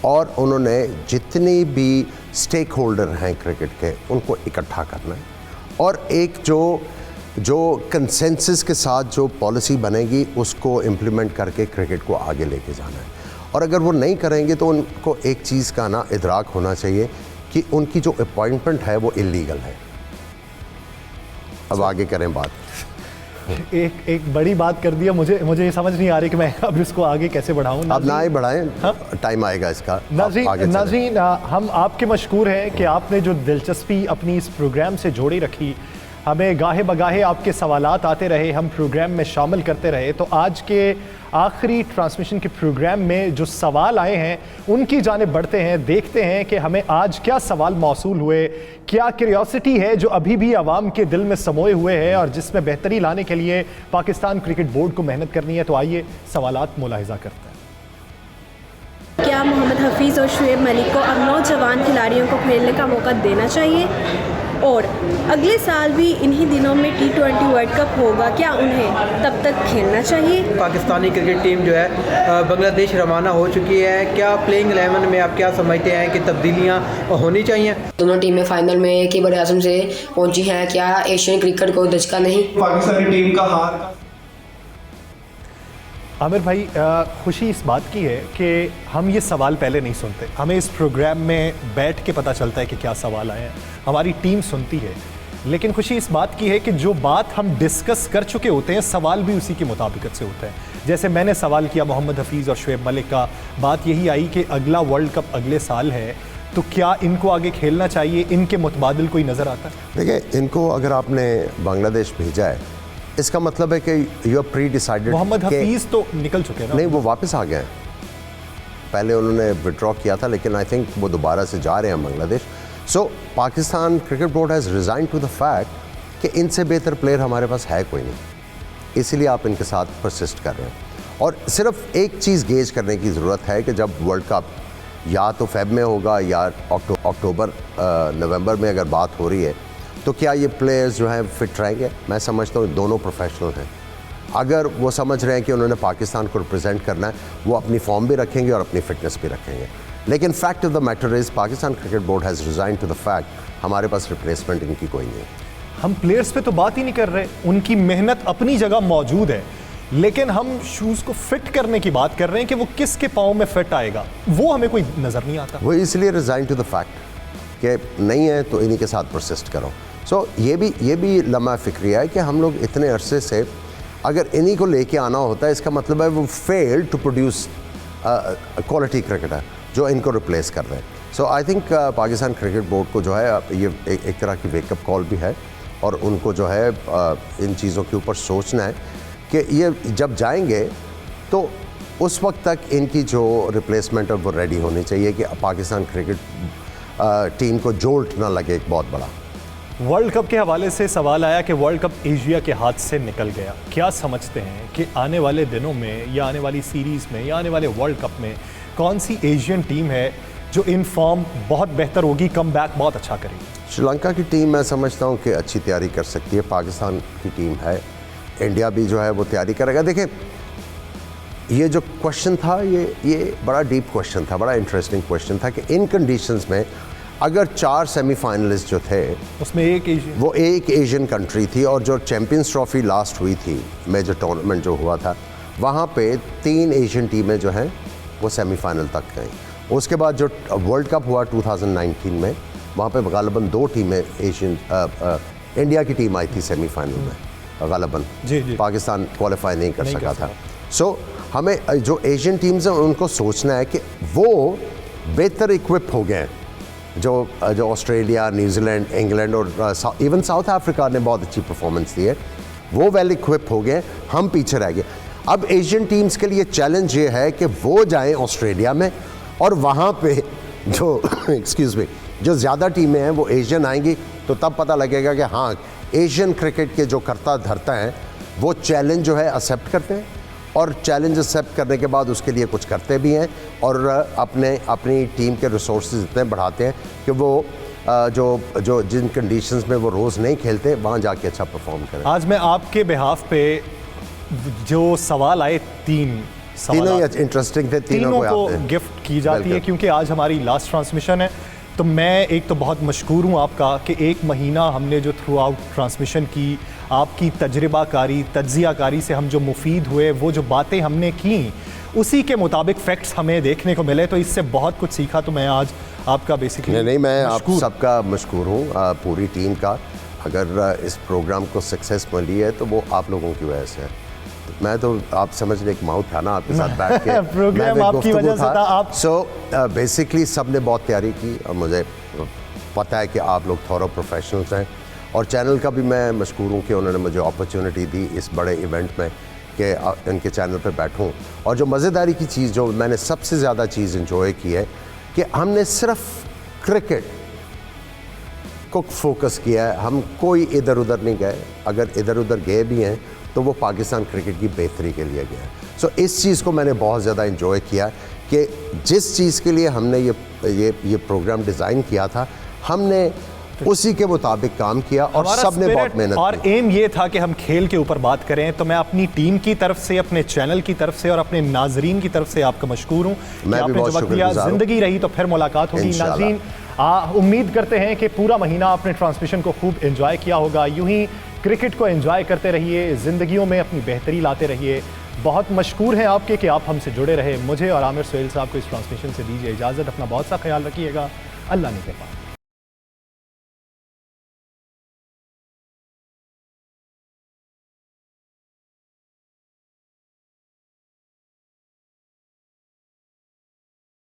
और उन्होंने जितने भी स्टेक होल्डर हैं क्रिकेट के, उनको इकट्ठा करना है और एक जो कंसेंसस के साथ जो पॉलिसी बनेगी उसको इम्प्लीमेंट करके क्रिकेट को आगे लेके जाना है। और अगर वो नहीं करेंगे तो उनको एक चीज़ का ना इदराक होना चाहिए कि उनकी जो अपॉइंटमेंट है वो इलीगल है। अब आगे करें बात। एक बड़ी बात कर दिया। मुझे ये समझ नहीं आ रही कि मैं अब इसको आगे कैसे बढ़ाऊं। अब ना ही बढ़ाएं, टाइम आएगा इसका। नाज़रीन, हम आपके मशकूर हैं कि आपने जो दिलचस्पी अपनी इस प्रोग्राम से जोड़ी रखी, हमें गाहे बगाहे आपके सवालात आते रहे, हम प्रोग्राम में शामिल करते रहे। तो आज के आखिरी ट्रांसमिशन के प्रोग्राम में जो सवाल आए हैं उनकी जानिब बढ़ते हैं। देखते हैं कि हमें आज क्या सवाल मौसूल हुए, क्या क्यूरियोसिटी है जो अभी भी आवाम के दिल में समोए हुए है और जिसमें बेहतरी लाने के लिए पाकिस्तान क्रिकेट बोर्ड को मेहनत करनी है। तो आइए सवालात मुलाहिजा करते हैं। क्या मोहम्मद हफीज़ और शुएब मलिक को अब नौजवान खिलाड़ियों को खेलने का मौका देना चाहिए? और अगले साल भी इन्हीं दिनों में T20 वर्ल्ड कप होगा, क्या उन्हें तब तक खेलना चाहिए? पाकिस्तानी क्रिकेट टीम जो है बांग्लादेश रवाना हो चुकी है। क्या प्लेइंग 11 में आप क्या समझते हैं कि तब्दीलियां होनी चाहिए? दोनों टीमें फाइनल में एक ही बड़े आज़म से पहुंची हैं, क्या एशियन क्रिकेट को दचका नहीं? पाकिस्तानी टीम का हार। आमिर भाई, खुशी इस बात की है कि हम ये सवाल पहले नहीं सुनते, हमें इस प्रोग्राम में बैठ के पता चलता है कि क्या सवाल आए हैं, हमारी टीम सुनती है। लेकिन खुशी इस बात की है कि जो बात हम डिस्कस कर चुके होते हैं, सवाल भी उसी की मुताबिकत से होता है। जैसे मैंने सवाल किया मोहम्मद हफीज़ और शुएब मलिक का, बात यही आई कि अगला वर्ल्ड कप अगले साल है, तो क्या इनको आगे खेलना चाहिए? इनके मुतबादिल कोई नज़र आता है? देखिए, इनको अगर आपने बांग्लादेश भेजा है, इसका मतलब है कि you are pre decided. Mohammad Hafeez तो निकल चुके हैं ना? नहीं, वो वापस आ गए हैं। पहले उन्होंने विड्रॉ किया था, लेकिन आई थिंक वो दोबारा से जा रहे हैं Bangladesh. So Pakistan cricket board has resign to the fact कि इनसे बेहतर प्लेयर हमारे पास है कोई नहीं, इसीलिए आप इनके साथ परसिस्ट कर रहे हैं। और सिर्फ एक चीज़ गेज करने की ज़रूरत है कि जब वर्ल्ड कप या तो फेब में होगा या अक्टूबर नवंबर में अगर बात हो रही है, तो क्या ये प्लेयर्स जो हैं फिट रहेंगे? मैं समझता हूँ दोनों प्रोफेशनल हैं। अगर वो समझ रहे हैं कि उन्होंने पाकिस्तान को रिप्रेजेंट करना है, वो अपनी फॉर्म भी रखेंगे और अपनी फिटनेस भी रखेंगे। लेकिन fact of the matter is Pakistan cricket board has resign to the fact हमारे पास रिप्लेसमेंट इनकी कोई नहीं है। हम प्लेयर्स पे तो बात ही नहीं कर रहे, उनकी मेहनत अपनी जगह मौजूद है, लेकिन हम शूज़ को फिट करने की बात कर रहे हैं कि वो किसके पाँव में फिट आएगा, वो हमें कोई नज़र नहीं आता। वो इसलिए रिज़ाइन टू द फैक्ट कि नहीं है तो इन्हीं के साथ परसिस्ट करो। सो ये भी लम्हा फ़िक्रिया है कि हम लोग इतने अरसे से अगर इन्हीं को लेके आना होता है, इसका मतलब है वो fail to produce quality cricketer जो इनको रिप्लेस कर रहे हैं। So I think Pakistan cricket board को जो है ये एक तरह की वेकअप कॉल भी है और उनको जो है इन चीज़ों के ऊपर सोचना है कि ये जब जाएंगे तो उस वक्त तक इनकी जो रिप्लेसमेंट है वो रेडी होनी चाहिए कि पाकिस्तान क्रिकेट टीम को जोल्ट ना लगे एक बहुत बड़ा। वर्ल्ड कप के हवाले से सवाल आया कि वर्ल्ड कप एशिया के हाथ से निकल गया। क्या समझते हैं कि आने वाले दिनों में या आने वाली सीरीज़ में या आने वाले वर्ल्ड कप में कौन सी एशियन टीम है जो इन फॉर्म बहुत बेहतर होगी, कम बैक बहुत अच्छा करेगी? श्रीलंका की टीम मैं समझता हूँ कि अच्छी तैयारी कर सकती है। पाकिस्तान की टीम है, इंडिया भी जो है वो तैयारी करेगा। देखिए, ये जो क्वेश्चन था ये बड़ा डीप क्वेश्चन था, बड़ा इंटरेस्टिंग क्वेश्चन था कि इन कंडीशंस में अगर 4 सेमीफाइनलिस्ट जो थे उसमें एक एशियन, वो एक एशियन कंट्री थी, और जो चैम्पियंस ट्रॉफी लास्ट हुई थी, मेजर टूर्नामेंट जो हुआ था, वहाँ पे 3 एशियन टीमें जो हैं वो सेमीफाइनल तक गई। उसके बाद जो वर्ल्ड कप हुआ 2019 में, वहाँ पे गालिबन 2 टीमें एशियन इंडिया की टीम आई थी सेमीफाइनल में, गालिबन जी। पाकिस्तान क्वालिफाई नहीं कर सका था। सो हमें जो एशियन टीम्स हैं उनको सोचना है कि वो बेहतर इक्विप हो गए हैं। जो ऑस्ट्रेलिया, न्यूजीलैंड, इंग्लैंड और इवन साउथ अफ्रीका ने बहुत अच्छी परफॉर्मेंस दी है, वो वेल इक्विप हो गए, हम पीछे रह गए। अब एशियन टीम्स के लिए चैलेंज ये है कि वो जाएं ऑस्ट्रेलिया में, और वहाँ पे जो एक्सक्यूज़ मी, जो ज़्यादा टीमें हैं वो एशियन आएंगी, तो तब पता लगेगा कि हाँ, एशियन क्रिकेट के जो करता धरता हैं वो चैलेंज जो है एक्सेप्ट करते हैं, और चैलेंज एक्सेप्ट करने के बाद उसके लिए कुछ करते भी हैं, और अपनी टीम के रिसोर्सेज इतने बढ़ाते हैं कि वो जो जिन कंडीशंस में वो रोज़ नहीं खेलते वहाँ जाके अच्छा परफॉर्म करें। आज मैं आपके बिहाफ पे जो सवाल आए, तीनों ही इंटरेस्टिंग थे, तीनों को गिफ्ट की जाती है, क्योंकि आज हमारी लास्ट ट्रांसमिशन है। तो मैं एक तो बहुत मशकूर हूँ आपका कि 1 महीना हमने जो थ्रू आउट ट्रांसमिशन की, आपकी तजर्बाकारी, तज्जियाकारी से हम जो मुफीद हुए, वो जो बातें हमने की उसी के मुताबिक फैक्ट्स हमें देखने को मिले, तो इससे बहुत कुछ सीखा। तो मैं आज आपका बेसिकली नहीं, मैं आप सबका मशकूर हूँ, पूरी टीम का। अगर इस प्रोग्राम को सक्सेस मिली है तो वो आप लोगों की वजह से है। मैं तो आप समझ लें एक माउथ था ना आपके साथ बैठ के प्रोग्राम आपकी वजह से था। आप बेसिकली सब ने बहुत तैयारी की, और मुझे पता है कि आप लोग थोड़ा प्रोफेशनल्स हैं, और चैनल का भी मैं मशकूर हूँ कि उन्होंने मुझे अपॉर्चुनिटी दी इस बड़े इवेंट में कि इनके चैनल पर बैठूँ। और जो मज़ेदारी की चीज़, जो मैंने सबसे ज़्यादा चीज़ इंजॉय की है कि हमने सिर्फ क्रिकेट को फोकस किया है, हम कोई इधर उधर नहीं गए। अगर इधर उधर गए भी हैं तो वो पाकिस्तान क्रिकेट की बेहतरी के लिए गया है। सो इस चीज़ को मैंने बहुत ज़्यादा इंजॉय किया कि जिस चीज़ के लिए हमने ये प्रोग्राम डिज़ाइन किया था, हमने उसी के मुताबिक काम किया, और सबने बहुत मेहनत और की। एम ये था कि हम खेल के ऊपर बात करें। तो मैं अपनी टीम की तरफ से, अपने चैनल की तरफ से और अपने नाजरीन की तरफ से आपका मशकूर हूँ। मैं भी बहुत शुक्रिया। जिंदगी रही तो फिर मुलाकात होगी। नाजरीन, उम्मीद करते हैं कि पूरा महीना आपने ट्रांसमिशन को खूब एंजॉय किया होगा। यूं ही क्रिकेट को एंजॉय करते रहिए, ज़िंदगियों में अपनी बेहतरी लाते रहिए। बहुत मशकूर हैं आपके कि आप हमसे जुड़े रहे। मुझे और आमिर सुहेल साहब को इस ट्रांसमिशन से दीजिए इजाज़त। अपना बहुत सा ख्याल रखिएगा। अल्लाह ने